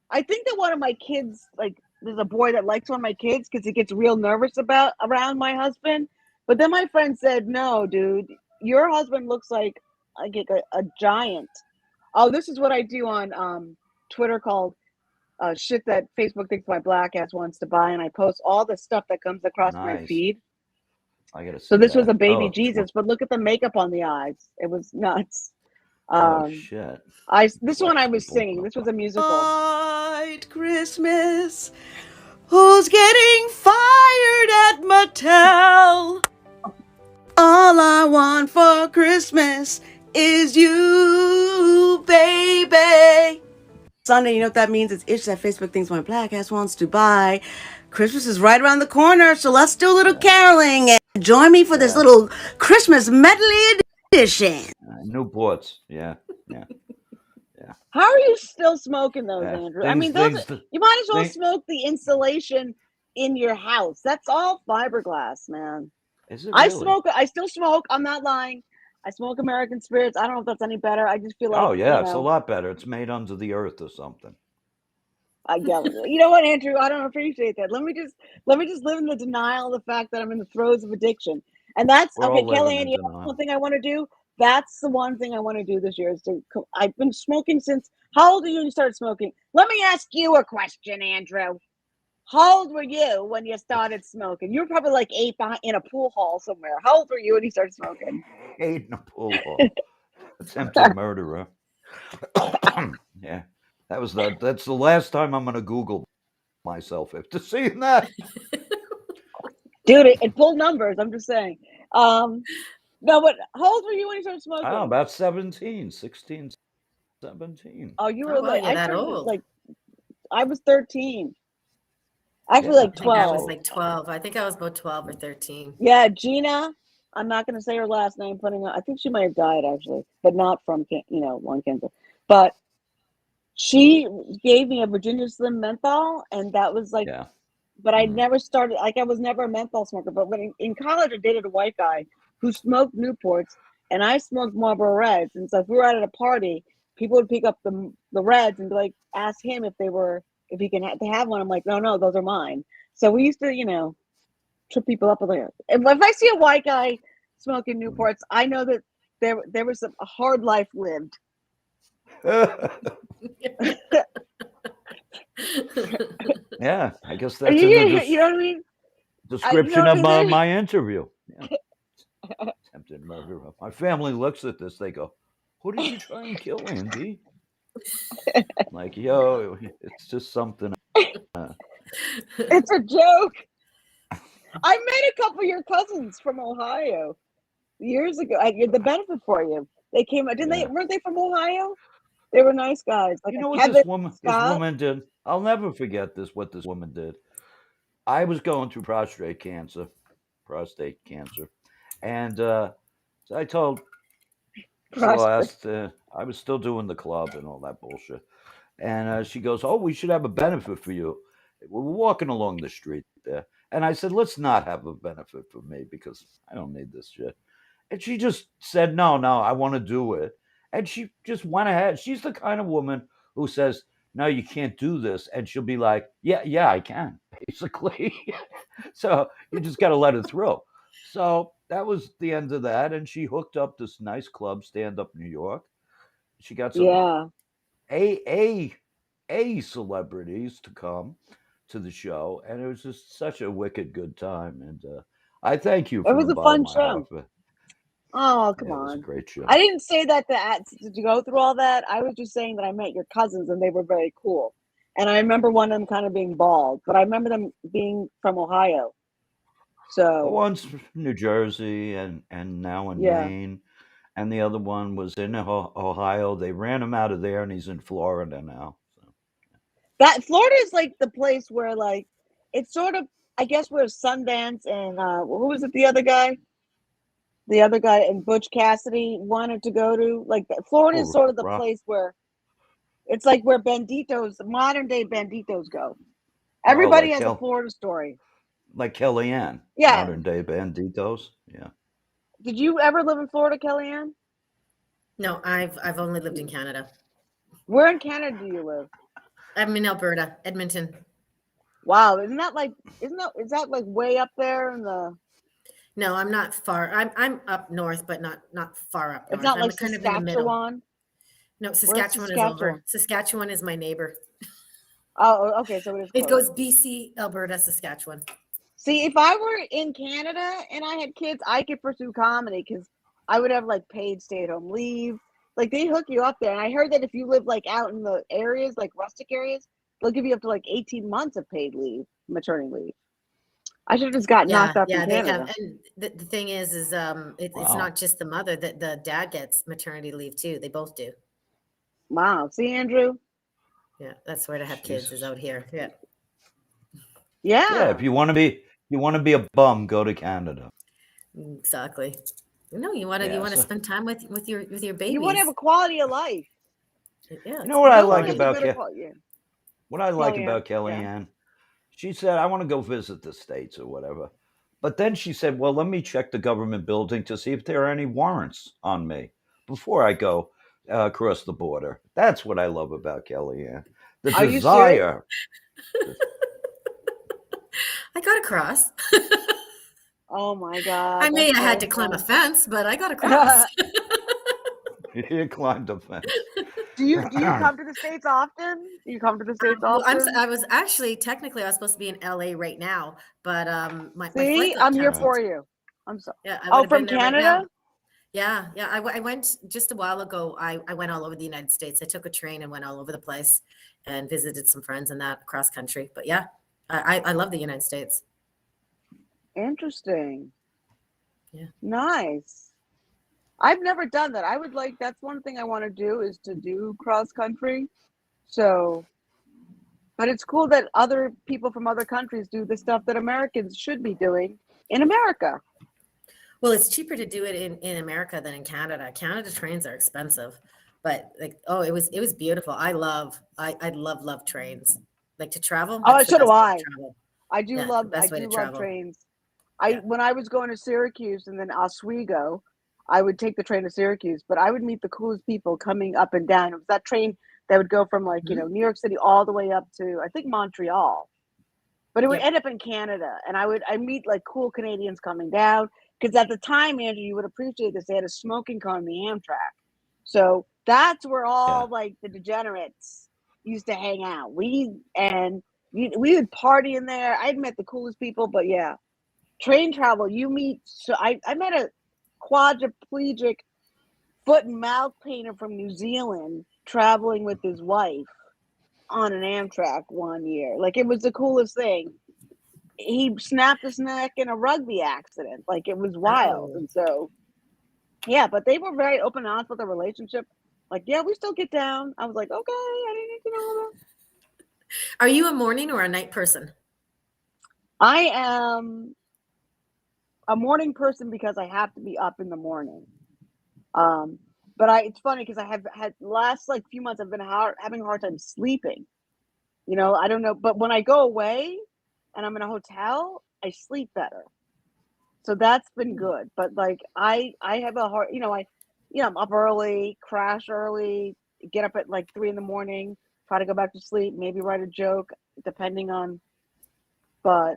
I think that one of my kids, like, there's a boy that likes one of my kids because he gets real nervous around my husband. But then my friend said, "No, dude, your husband looks like a giant." Oh, this is what I do on Twitter called shit that Facebook thinks my black ass wants to buy, and I post all the stuff that comes across my feed. I gotta see. So this was a baby Jesus, but look at the makeup on the eyes. It was nuts. Oh shit! This one I was singing. This was a musical. White Christmas. Who's getting fired at Mattel? All I want for Christmas is you, baby. Sunday, you know what that means? It's itch that Facebook thinks my black ass wants to buy. Christmas is right around the corner, so let's do a little caroling and join me for this little Christmas medley edition. Newports, yeah. How are you still smoking those, Andrew? I mean, you might as well smoke the insulation in your house. That's all fiberglass, man. Is it really? I still smoke. I'm not lying. I smoke American Spirits. I don't know if that's any better. I just feel like, oh yeah, it's a lot better. It's made under the earth or something. I get it. You know what, Andrew? I don't appreciate that. Let me just live in the denial of the fact that I'm in the throes of addiction. And that's okay, Kellyanne. You know, one thing I want to do. That's the one thing I want to do this year. I've been smoking since. How old are you when you started smoking? Let me ask you a question, Andrew. How old were you when you started smoking? You were probably like 8 in a pool hall somewhere. How old were you when you started smoking? 8 in a pool hall. Attempted murderer. Yeah, that's the last time I'm gonna Google myself after seeing that. Dude, it pulled numbers. I'm just saying. No, but how old were you when you started smoking? Oh, about 17, 16, 17. Oh, you were you're that old. I was 13. Actually, like 12. I was like 12. I think I was about 12 or 13. Yeah, Gina. I'm not going to say her last name. I think she might have died actually, but not from lung cancer. But she gave me a Virginia Slim menthol, and that was like. Yeah. But I never started. Like I was never a menthol smoker. But when in college, I dated a white guy who smoked Newports, and I smoked Marlboro Reds. And so if we were out at a party, people would pick up the Reds and be like, ask him if he can have one. I'm like, no, those are mine. So we used to, trip people up with it. And if I see a white guy smoking Newports, I know that there was a hard life lived. Yeah, I guess that's you know what I mean? Description of my interview. Yeah. Attempted murder. My family looks at this. They go, "Who did you try and kill, Andy?" Like, yo, it's just something. It's a joke. I met a couple of your cousins from Ohio years ago. The benefit for you. They came. Weren't they from Ohio? They were nice guys. Like, you know what this woman did? I'll never forget what this woman did. I was going through prostate cancer, and so I told Celeste, I was still doing the club and all that bullshit. And she goes, "Oh, we should have a benefit for you." We were walking along the street there. And I said, "Let's not have a benefit for me because I don't need this shit." And she just said, "No, no, I want to do it." And she just went ahead. She's the kind of woman who says, "No, you can't do this." And she'll be like, "Yeah, yeah, I can," basically. So you just got to let it through. So that was the end of that. And she hooked up this nice club, Stand Up New York. She got some Yeah. a celebrities to come to the show, and it was just such a wicked good time. And I thank you It from was the a bottom fun of my heart. show. Oh, come Yeah, it was a on. great show. I didn't say that to go through all that. I was just saying that I met your cousins and they were very cool. And I remember one of them kind of being bald, but I remember them being from Ohio. So One's from New Jersey and now in yeah. Maine, and the other one was in Ohio. They ran him out of there, and he's in Florida now. So. That Florida is like the place where like it's sort of I guess where Sundance and who was it the other guy? The other guy and Butch Cassidy wanted to go to. Like Florida is Oh, sort of the Rock. place where it's like where banditos, modern day banditos go. Oh, Everybody like has a Florida story. like Kellyanne, Yeah. modern day banditos. Yeah. Did you ever live in Florida, Kellyanne? No, I've only lived in Canada. Where in Canada do you live? I'm in Alberta, Edmonton. Wow, is that like way up there in the? No, I'm not far. I'm up north, but not far up north. It's not like I'm kind of in the middle. Saskatchewan. No, Saskatchewan is over. Saskatchewan is my neighbor. Oh, okay, so it is. It goes BC, Alberta, Saskatchewan. See, if I were in Canada and I had kids, I could pursue comedy because I would have like paid stay-at-home leave. Like they hook you up there, and I heard that if you live like out in the areas, like rustic areas, they'll give you up to like 18 months of paid leave, maternity leave. I should have just got knocked up in Canada. They have. And the thing is it's not just the mother that the dad gets maternity leave too. They both do. Wow. See, Andrew? Yeah, that's where to have kids is out here. Yeah. Yeah. If you want to be a bum, go to Canada. Exactly. No, you want to spend time with your babies. You want to have a quality of life. Yeah. You know what I like about Kellyanne? Kellyanne? She said, "I want to go visit the States or whatever." But then she said, "Well, let me check the government building to see if there are any warrants on me before I go across the border." That's what I love about Kellyanne. The desire. I got across. Oh my God. I had to climb a fence, but I got across. You climbed a fence. Do you come to the States often? Do you come to the States often? I was actually technically I was supposed to be in LA right now, but my See, flight got I'm here canceled. for you. I'm sorry. Yeah, from Canada? Right yeah. I went just a while ago. I went all over the United States. I took a train and went all over the place and visited some friends and that across country. But yeah, I love the United States. Interesting. Yeah. Nice. I've never done that. That's one thing I want to do is to do cross country. So, but it's cool that other people from other countries do the stuff that Americans should be doing in America. Well, it's cheaper to do it in America than in Canada. Canada trains are expensive, but it was beautiful. I love trains. Like to travel. Oh, so do I. I do Yeah, love trains. When I was going to Syracuse and then Oswego, I would take the train to Syracuse, but I would meet the coolest people coming up and down. It was that train that would go from New York City all the way up to I think Montreal. But it would end up in Canada, and I meet like cool Canadians coming down because at the time, Andrew, you would appreciate this. They had a smoking car on the Amtrak, so that's where all like the degenerates used to hang out. We would party in there. I'd met the coolest people, but yeah, train travel. You meet. So I met a quadriplegic foot and mouth painter from New Zealand traveling with his wife on an Amtrak one year. Like it was the coolest thing. He snapped his neck in a rugby accident. Like it was wild. And so yeah, but they were very open and honest with the relationship. Like, yeah, we still get down. I was like, okay, I didn't need to know that. Are you a morning or a night person? I am a morning person because I have to be up in the morning. But it's funny because I have had last like few months I've been having a hard time sleeping. You know, I don't know, but when I go away and I'm in a hotel, I sleep better. So that's been good. But like I have a hard, I'm up early, crash early, get up at like 3 a.m, try to go back to sleep, maybe write a joke, depending on. But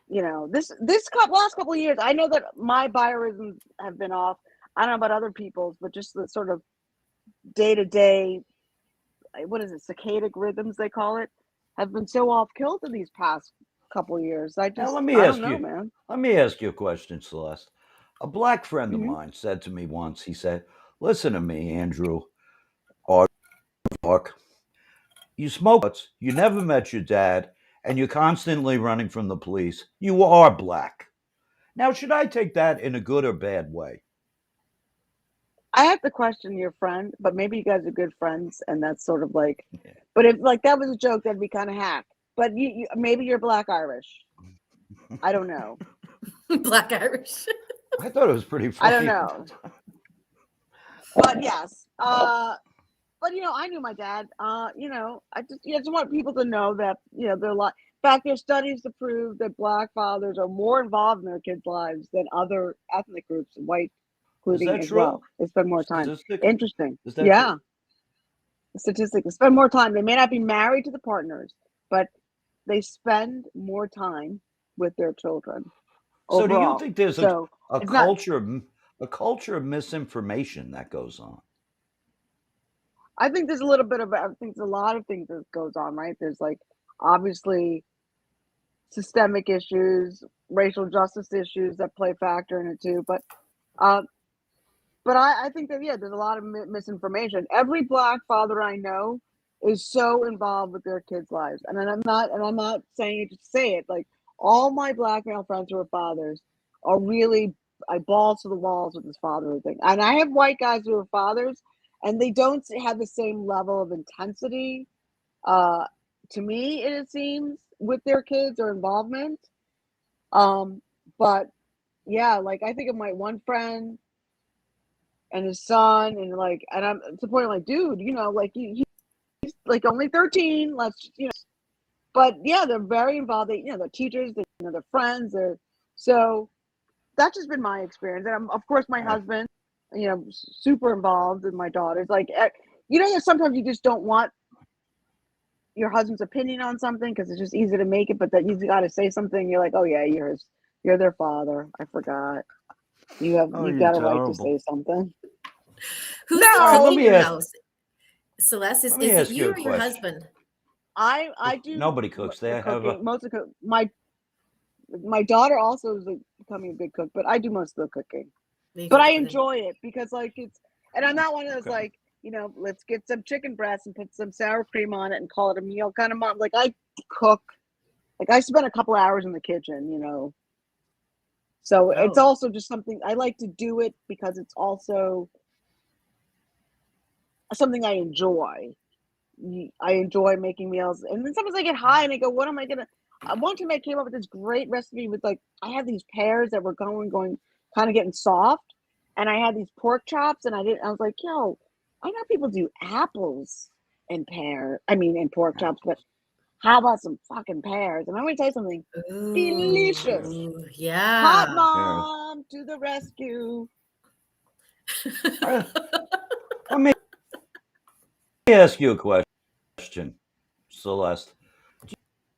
this last couple of years, I know that my biorhythms have been off. I don't know about other people's, but just the sort of day-to-day, what is it, circadian rhythms they call it, have been so off kilter these past couple of years. Now, I don't know, man. let me ask you a question, Celeste. A black friend of Mhm. mine said to me once, he said, listen to me, Andrew Aardvark. You smoke butts, you never met your dad, and you're constantly running from the police. You are black. Now, should I take that in a good or bad way? I have to question your friend, but maybe you guys are good friends, and that's sort of like. Yeah. But if like that was a joke, that'd be kind of hack. But you maybe you're Black Irish. I don't know. Black Irish. I thought it was pretty funny. I don't know. But yes, but I knew my dad. I just want people to know that there are a lot. In fact, there's studies to prove that Black fathers are more involved in their kids' lives than other ethnic groups, white including that as true? well. They spend more time. Statistic? Interesting. Is that Yeah. true? Statistic. They spend more time. They may not be married to the partners, but they spend more time with their children. So do you Overall. think there's So a it's not. culture of misinformation that goes on? I think there's a little bit of. I think there's a lot of things that goes on, right? There's like obviously systemic issues, racial justice issues that play a factor in it too. But I think that there's a lot of misinformation. Every Black father I know is so involved with their kids' lives, and I'm not saying it to say it. Like all my Black male friends who are fathers are really balls to the walls with this fatherhood thing. And I have white guys who are fathers, and they don't have the same level of intensity. To me, it seems with their kids or involvement. But yeah, like I think of my one friend and his son, and I'm to the point like, dude, like he's like only 13. But yeah, they're very involved. They're teachers, they're friends, so that's just been my experience. And of course, my husband, super involved with my daughters. Like, sometimes you just don't want your husband's opinion on something because it's just easy to make it, but that you got to say something. You're like, oh yeah, you're their father. I forgot. You've got a right to say something. Who's No, the cook let in me your ask- house? Celeste, is let me it ask you you a or your question. husband? I do. Nobody cooks. They the have cooking. Most of my daughter also is becoming a good cook, but I do most of the cooking. But I enjoy it because and I'm not one of those Okay. let's get some chicken breast and put some sour cream on it and call it a meal kind of mom. Like I cook, like I spend a couple hours in the kitchen, So it's also just something I like to do it because it's also something I enjoy. I enjoy making meals, and then sometimes I get high and I go, "What am I gonna?" One time I came up with this great recipe with I had these pears that were going, kind of getting soft, and I had these pork chops, and I was like, "Yo, I know people do apples and and pork chops, but how about some fucking pears?" And I'm gonna tell you something delicious. Ooh, yeah. Hot mom to the rescue. Let me ask you a question, Celeste.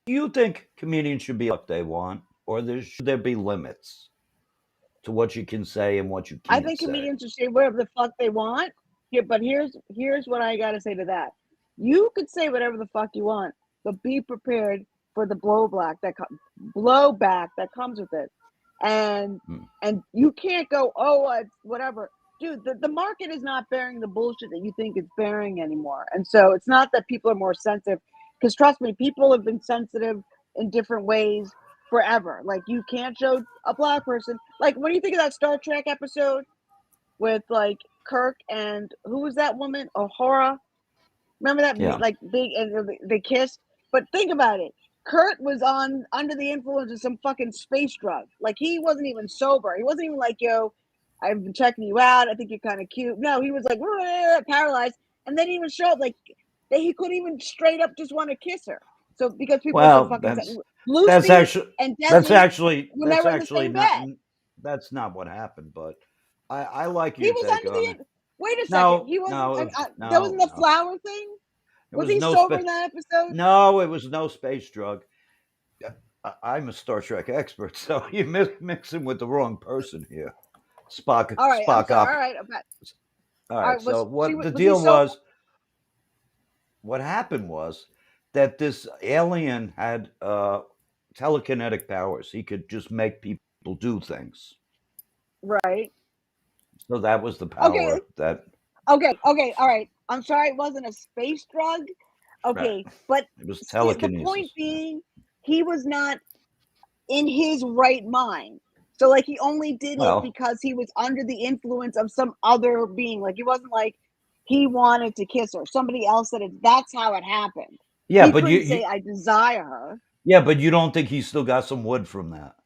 Do you think comedians should be what they want, or should there be limits to what you can say and what you I can't think say? comedians should say whatever the fuck they want. But here's what I gotta say to that. You could say whatever the fuck you want, but be prepared for the blowback that comes with it. And you can't go, oh, whatever. Dude, the market is not bearing the bullshit that you think it's bearing anymore. And so it's not that people are more sensitive, because trust me, people have been sensitive in different ways forever. Like you can't show a Black person. Like when you think of that Star Trek episode with Kirk and who was that woman? O'Hara. Remember that? Yeah. Big, and they kissed. But think about it. Kurt was under the influence of some fucking space drug. Like he wasn't even sober. He wasn't even like, yo, I've been checking you out. I think you're kind of cute. No, he was like paralyzed, and then he would show up like that. He couldn't even straight up just want to kiss her. So because people Well, are so fucking that's Lucy and Desi were never in the same bed. That's not what happened. But I like He your was take under on the. it. Wait a No, second. He wasn't. no, that wasn't the no. flower thing. It Was he no sober in that episode? No, it was no space drug. I'm a Star Trek expert, so you're mixing with the wrong person here. Spock. All right. Spock up. All right. All right. So what the was deal was? What happened was that this alien had telekinetic powers. He could just make people do things. Right. So that was the power that. Okay. All right. I'm sorry, it wasn't a space drug. Okay, Right. but It was telekinesis. The point being, he was not in his right mind. So, like, he only did it because he was under the influence of some other being. Like, it wasn't like he wanted to kiss her. Somebody else said it. That's how it happened. Yeah, he but couldn't say, I desire her. Yeah, but you don't think he still got some wood from that?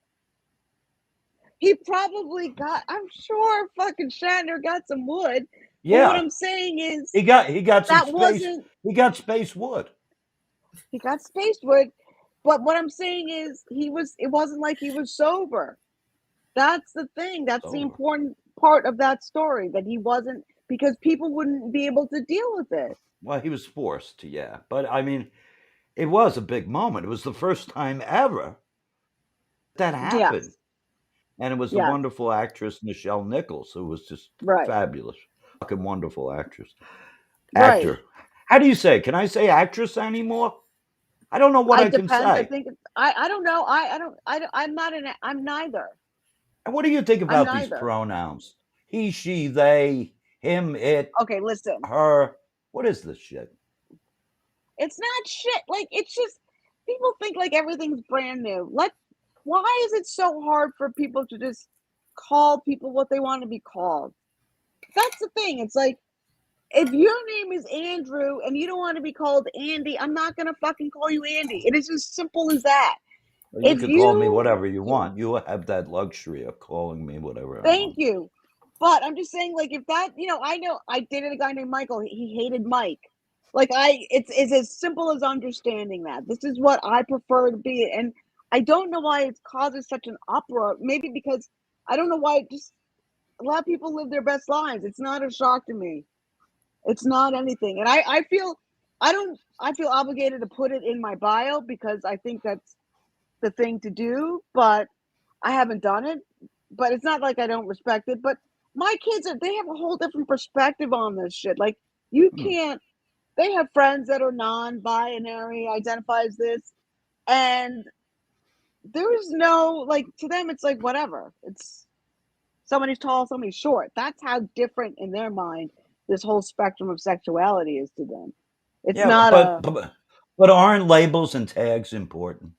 He probably got. I'm sure fucking Shatner got some wood. Yeah. But what I'm saying is, he got some space. He got space wood. He got space wood. But what I'm saying is, it wasn't like he was sober. That's the thing. That's the important part of that story, that he wasn't, because people wouldn't be able to deal with it. Well, he was forced to, yeah. But I mean, it was a big moment. It was the first time ever that happened. Yes. And it was the wonderful actress Nichelle Nichols, who was just fabulous. Fucking wonderful actress. Actor. Right. How do you say? Can I say actress anymore? I don't know what I can say. I think I don't know. I'm neither. And what do you think about these pronouns? He, she, they, him, it. Okay, listen. Her. What is this shit? It's not shit. Like, it's just, people think like everything's brand new. Why is it so hard for people to just call people what they want to be called? That's the thing. It's like, if your name is Andrew and you don't want to be called Andy, I'm not going to fucking call you Andy. It is as simple as that. Well, you can call me whatever you want. You have that luxury of calling me whatever I want. Thank you. But I'm just saying, like, if that, I know I dated a guy named Michael. He hated Mike. Like, it's as simple as understanding that. This is what I prefer to be. And I don't know why it causes such an uproar. Maybe because I don't know why a lot of people live their best lives. It's not a shock to me. It's not anything. And I feel obligated to put it in my bio because I think that's the thing to do, but I haven't done it. But it's not like I don't respect it. But my kids, they have a whole different perspective on this shit. Like, you can't, they have friends that are non-binary, identify as this, and there's no, like, to them, it's like, whatever. It's somebody's tall, somebody's short. That's how different in their mind this whole spectrum of sexuality is to them. It's but aren't labels and tags important?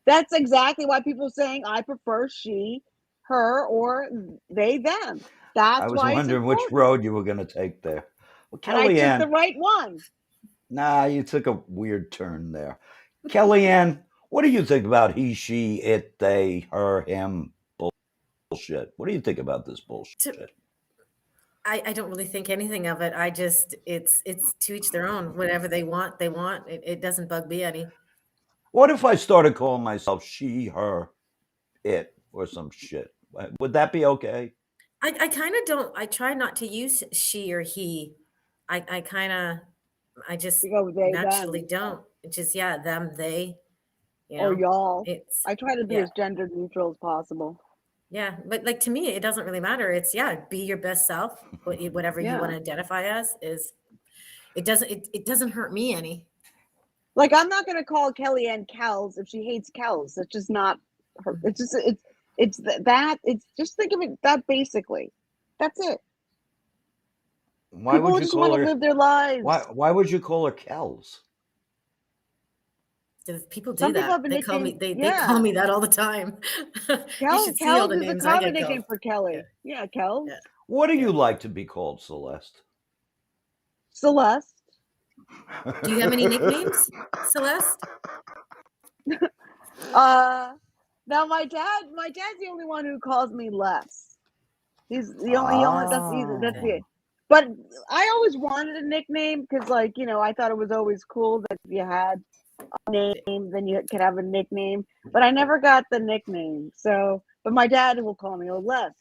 That's exactly why people are saying, I prefer she, her, or they, them. That's why I was wondering which road you were going to take there. Well, Kellyanne, I took the right one. Nah, you took a weird turn there. Kellyanne, what do you think about he, she, it, they, her, him bullshit? What do you think about this bullshit? I don't really think anything of it. It's to each their own. Whatever they want, they want. It doesn't bug me any. What if I started calling myself she, her, it, or some shit? Would that be okay? I kind of don't. I try not to use she or he. I just naturally don't. It's just, them, they. Or y'all. I try to be as gender neutral as possible. Yeah, but like, to me, it doesn't really matter. It's be your best self. Whatever you want to identify as is. It doesn't hurt me any. Like, I'm not going to call Kellyanne Kells if she hates Kells. That's just not her. It's just it's just think of it that basically. That's it. Why People would you just want to live their lives. Why would you call her Kells? People do that. They call me. They call me that all the time. Kells is a common nickname for Kelly. Yeah, Kells. Yeah. What do you like to be called, Celeste? Celeste. Do you have any nicknames, Celeste? Now my dad's the only one who calls me Les. He's the only that's the. But I always wanted a nickname because, like, you know, I thought it was always cool that if you had a name, then you could have a nickname. But I never got the nickname. So, but my dad will call me Les.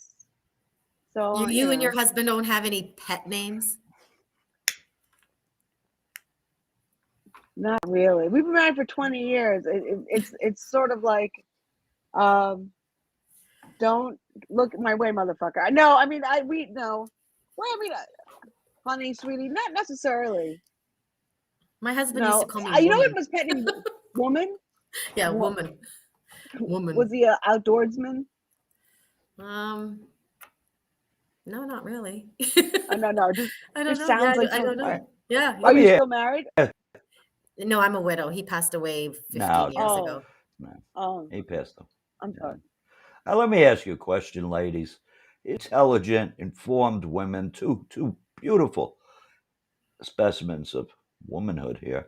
So You and your husband don't have any pet names? Not really. We've been married for 20 years. It's sort of like, don't look my way, motherfucker. No, I mean, no. Well, I mean, honey, sweetie, not necessarily. My husband used to call me You know woman. what was pet name? Woman? Yeah, woman. Woman. Was he an outdoorsman? No, not really. No. Just I don't know. sounds like I don't know. Yeah. Are you still married? No, I'm a widow. He passed away 15 years ago. No. Oh, He passed them. I'm sorry. Now, let me ask you a question, ladies. Intelligent, informed women, two beautiful specimens of womanhood here.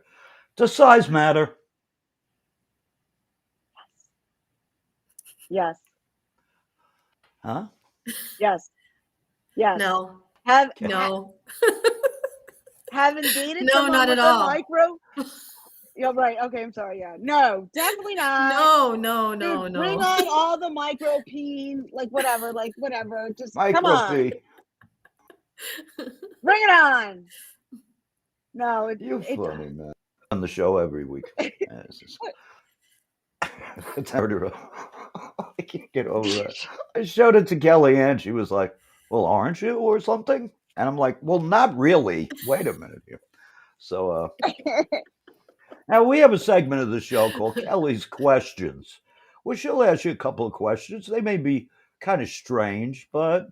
Does size matter? Yes. Huh? Yes. No. No. Haven't dated No, someone not with at a all. micro? Yeah, right. Okay, I'm sorry. Yeah. No, definitely not. No. Dude, bring on all the micro peen, like whatever. Just come on. Bring it on. No, You're funny, man. On the show every week. It's murder. I can't get over that. I showed it to Kellyanne. She was like, "Well, aren't you?" or something. And I'm like, "Well, not really. Wait a minute here." So now we have a segment of the show called Kelly's Questions, where she'll ask you a couple of questions. They may be kind of strange, but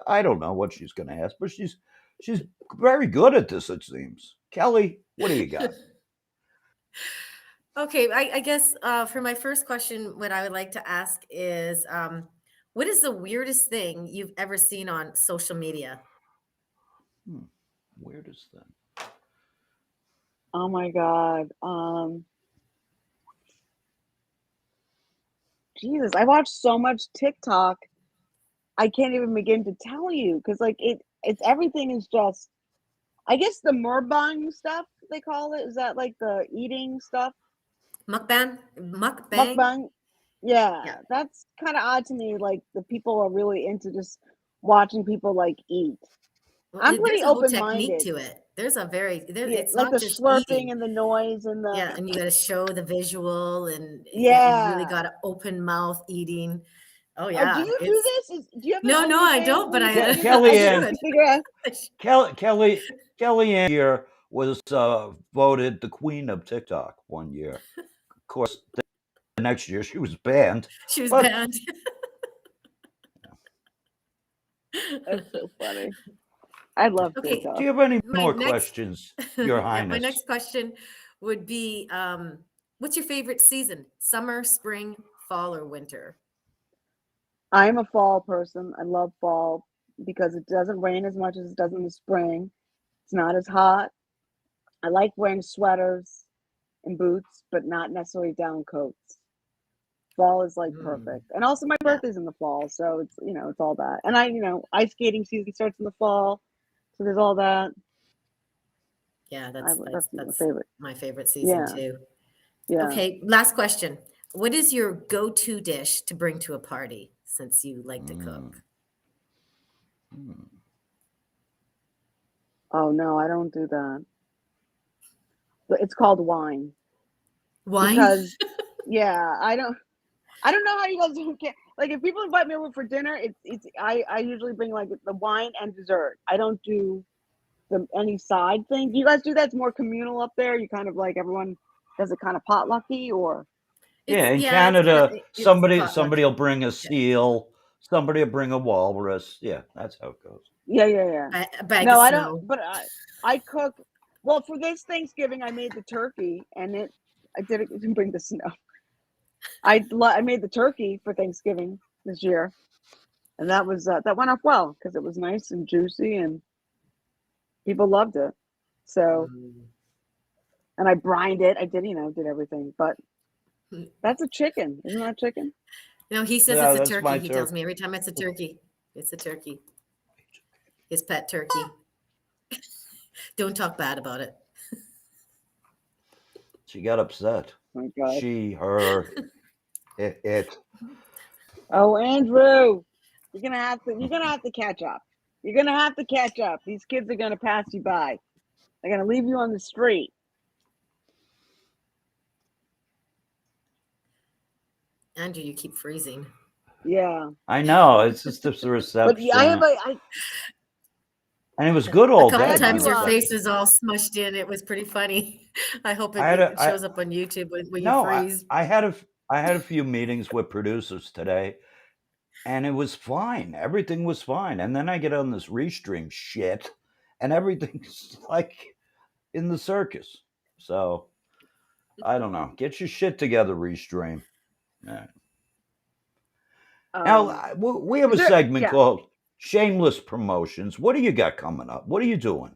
I don't know what she's going to ask. But she's very good at this, it seems. Kelly, what do you got? Okay, I guess for my first question, what I would like to ask is, what is the weirdest thing you've ever seen on social media? Weirdest thing. Oh my God. Jesus, I watch so much TikTok. I can't even begin to tell you because like it's everything is just. I guess the mukbang stuff they call it. Is that like the eating stuff? Mukbang? Mukbang. Yeah, that's kind of odd to me. Like the people are really into just watching people like eat. Well, I'm pretty open-minded. technique to it. There's a it's like not the just slurping eating. and the noise and the and you got to show the visual and you really got to open mouth eating. Oh yeah. Do you do this? Do you have no, I don't. But Kellyanne here was voted the queen of TikTok one year. Of course, the next year she was banned. She was banned. That's so funny. I love TikTok. Do you have any more questions, Your Highness? My next question would be, what's your favorite season? Summer, spring, fall, or winter? I'm a fall person. I love fall because it doesn't rain as much as it does in the spring. It's not as hot. I like wearing sweaters and boots, but not necessarily down coats. Fall is like perfect. And also my birthday's in the fall, so it's it's all that. And ice skating season starts in the fall. So there's all that. Yeah, that's my favorite season too. Yeah. Okay, last question. What is your go-to dish to bring to a party since you like to cook? Oh no, I don't do that. But it's called wine. Wine? Because I don't know how you guys don't get like if people invite me over for dinner, I usually bring like the wine and dessert. I don't do any side thing. Do you guys do that? It's more communal up there. You kind of like everyone does it kind of potlucky or in Canada, somebody will bring a seal, somebody will bring a walrus. Yeah, that's how it goes. Yeah. No, I don't. But I cook. Well, for this Thanksgiving, I made the turkey, and I didn't bring the snow. I made the turkey for Thanksgiving this year, and that was that went off well because it was nice and juicy, and people loved it. So, and I brined it. I did everything, but that's a chicken, isn't that chicken? No, he says it's a turkey. He tells me every time it's a turkey. It's a turkey. his pet turkey. Don't talk bad about it. She got upset. Oh my God. She, her, it. Oh, Andrew, you're gonna have to catch up. You're gonna have to catch up. These kids are gonna pass you by. They're gonna leave you on the street. Andrew, you keep freezing. Yeah. I know. It's just the reception. But I have and it was good all A couple day. of times your Reception. face was all smushed in. It was pretty funny. I hope it shows up on YouTube when you freeze. I had a few meetings with producers today, and it was fine. Everything was fine. And then I get on this restream shit, and everything's like in the circus. So I don't know. Get your shit together, restream. Yeah. Now we have a segment called Shameless Promotions. What do you got coming up? What are you doing?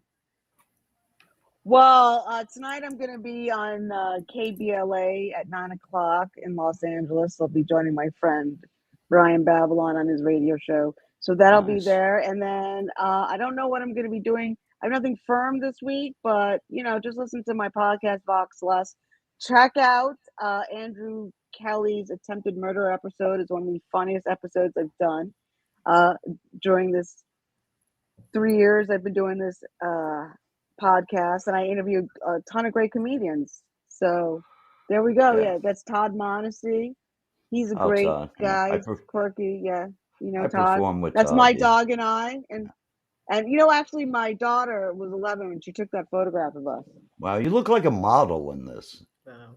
Well, tonight I'm going to be on KBLA at 9:00 in Los Angeles. I'll be joining my friend Brian Babylon on his radio show. So that'll be there. And then I don't know what I'm going to be doing. I have nothing firm this week, but, just listen to my podcast, Vox Celeste. Check out Andrew Kelly's attempted murder episode. It's one of the funniest episodes I've done during this 3 years I've been doing this podcast, and I interviewed a ton of great comedians. So there we go. Yeah, that's Todd Monacy. He's a great guy. Yeah. He's quirky. Yeah, I Todd. perform with That's Todd, my dog and I. And actually, my daughter was 11 when she took that photograph of us. Wow, you look like a model in this. Wow.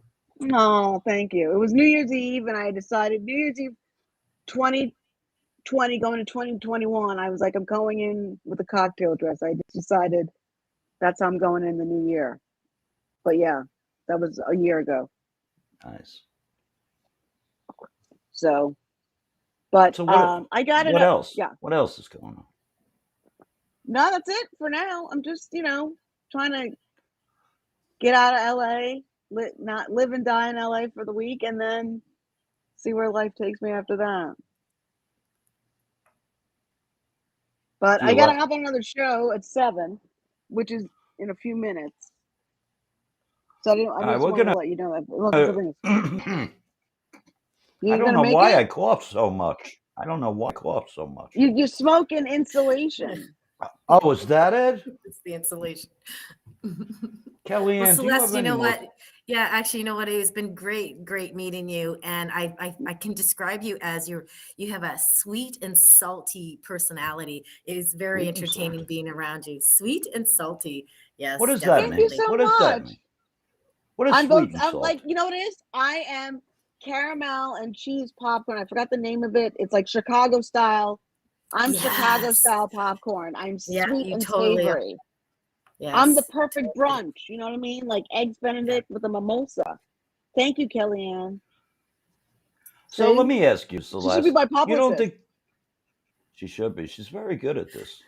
Oh, thank you. It was New Year's Eve, and I decided New Year's Eve 2020 going to 2021. I was like, I'm going in with a cocktail dress. I just decided that's how I'm going in the new year. But yeah, that was a year ago. Nice. So, but So what, I got it. What else? Yeah. What else is going on? No, that's it for now. I'm just, trying to get out of LA, not live and die in LA for the week, and then see where life takes me after that. But I got to hop on another show at 7, which is in a few minutes. So I just want to let you know that. I don't know why I cough so much. You smoke in insulation. Oh, is that it? It's the insulation. Kellyanne, well, Celeste, you know what? Yeah, actually, you know what? It's been great meeting you, and I can describe you as you have a sweet and salty personality. It is very entertaining being around you. Sweet and salty. Yes. What does that mean? Thank you so much. What is sweet and salty? Like, you know what it is? I am caramel and cheese popcorn. I forgot the name of it. It's like Chicago style. I'm Chicago style popcorn. I'm sweet and savory. Yes. I'm the perfect brunch. You know what I mean? Like eggs Benedict with a mimosa. Thank you, Kellyanne. So let me ask you, Celeste. She should be my publicist. You don't think she should be? She's very good at this.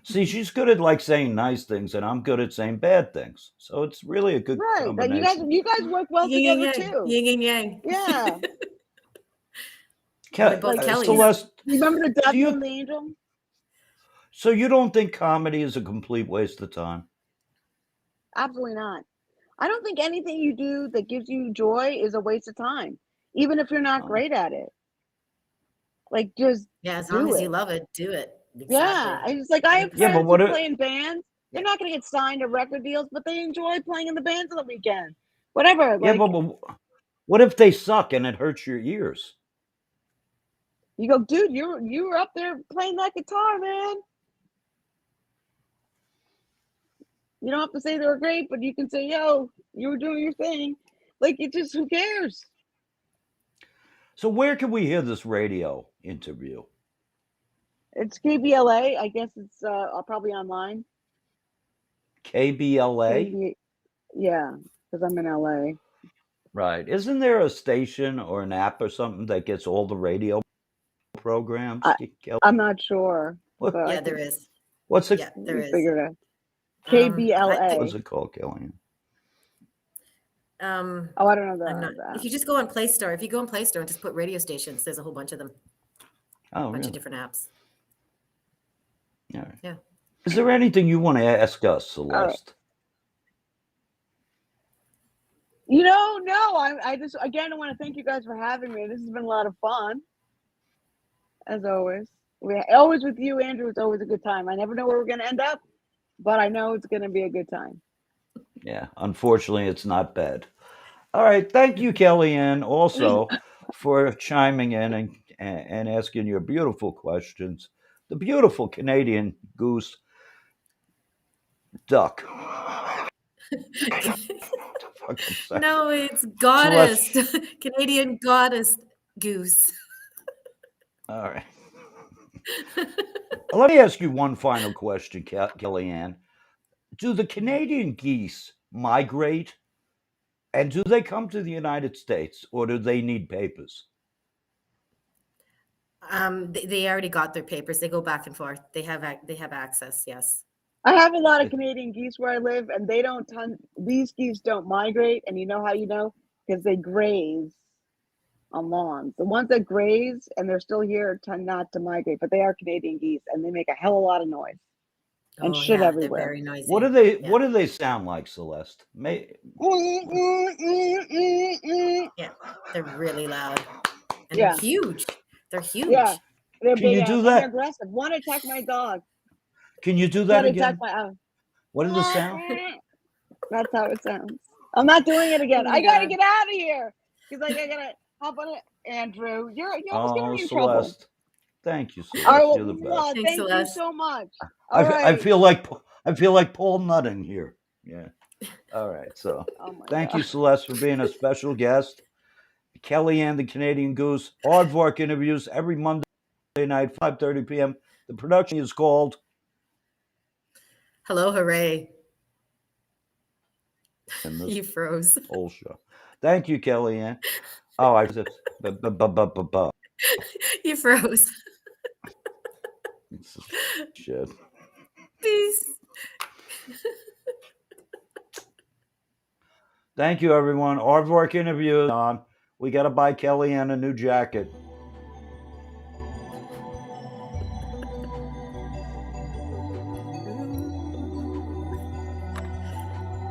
She's good at like saying nice things, and I'm good at saying bad things. So it's really a good combination. You guys work well together too. Yin and yang. Yeah. Celeste, remember the Devil and the Angel? So you don't think comedy is a complete waste of time? Absolutely not. I don't think anything you do that gives you joy is a waste of time, even if you're not great at it. Like, just as long as you love it, do it. Exactly. Yeah, it's like I have friends who play in bands. They're not going to get signed to record deals, but they enjoy playing in the bands on the weekend. Whatever. Yeah, but what if they suck and it hurts your ears? You go, dude, you were up there playing that guitar, man. You don't have to say they were great, but you can say, yo, you were doing your thing. Like, it just, who cares? So where can we hear this radio interview? It's KBLA. I guess it's probably online. KBLA? Yeah, because I'm in LA. Right. Isn't there a station or an app or something that gets all the radio programs? I'm not sure. Yeah, there is. What's it? Yeah, there is. Figure it out. KBLA. What's it called, Kellyanne? I don't know that. If you just go on Play Store, and just put radio stations, there's a whole bunch of them. Oh, a bunch of different apps. All right. Yeah. Is there anything you want to ask us, Celeste? No. I just again I want to thank you guys for having me. This has been a lot of fun, as always. Always with you, Andrew. It's always a good time. I never know where we're gonna end up, but I know it's gonna be a good time. Yeah, unfortunately, it's not bad. All right, thank you, Kellyanne, also for chiming in and asking your beautiful questions. The beautiful Canadian goose duck. No, it's goddess, Canadian goddess Goose. All right. Let me ask you one final question, Kellyanne. Do the Canadian geese migrate, and do they come to the United States, or do they need papers? They already got their papers. They go back and forth. They have access. Yes. I have a lot of Canadian geese where I live, and these geese don't migrate. And you know how you know? Because they graze on lawns. The ones that graze and they're still here tend not to migrate, but they are Canadian geese, and they make a hell of a lot of noise and shit They're everywhere. very noisy. What do they sound like, Celeste? Yeah, they're really loud. And they're huge. They're huge. Yeah, they're Can big you ass, do and that? they're aggressive. One attacked my dog. Can you do that Gotta again? attack my What did it sound? That's how it sounds. I'm not doing it again. Oh my I gotta God. get out of here because I gotta hop on it. Andrew, you're almost getting me in trouble. Celeste. Thank you, Celeste. All right, You're the best. Thanks, thank Celeste. you so much. I right. feel like Paul Nutting here. Yeah. All right. So thank you, God. Celeste, for being a special guest. Kellyanne, the Canadian Goose, Aardvark interviews every Monday night, 5:30 p.m. The production is called Hello, Hooray. in this You froze. whole show. Thank you, Kellyanne. Oh, I just You froze. shit. Peace. Thank you, everyone. Aardvark interviews on. We got to buy Kellyanne a new jacket.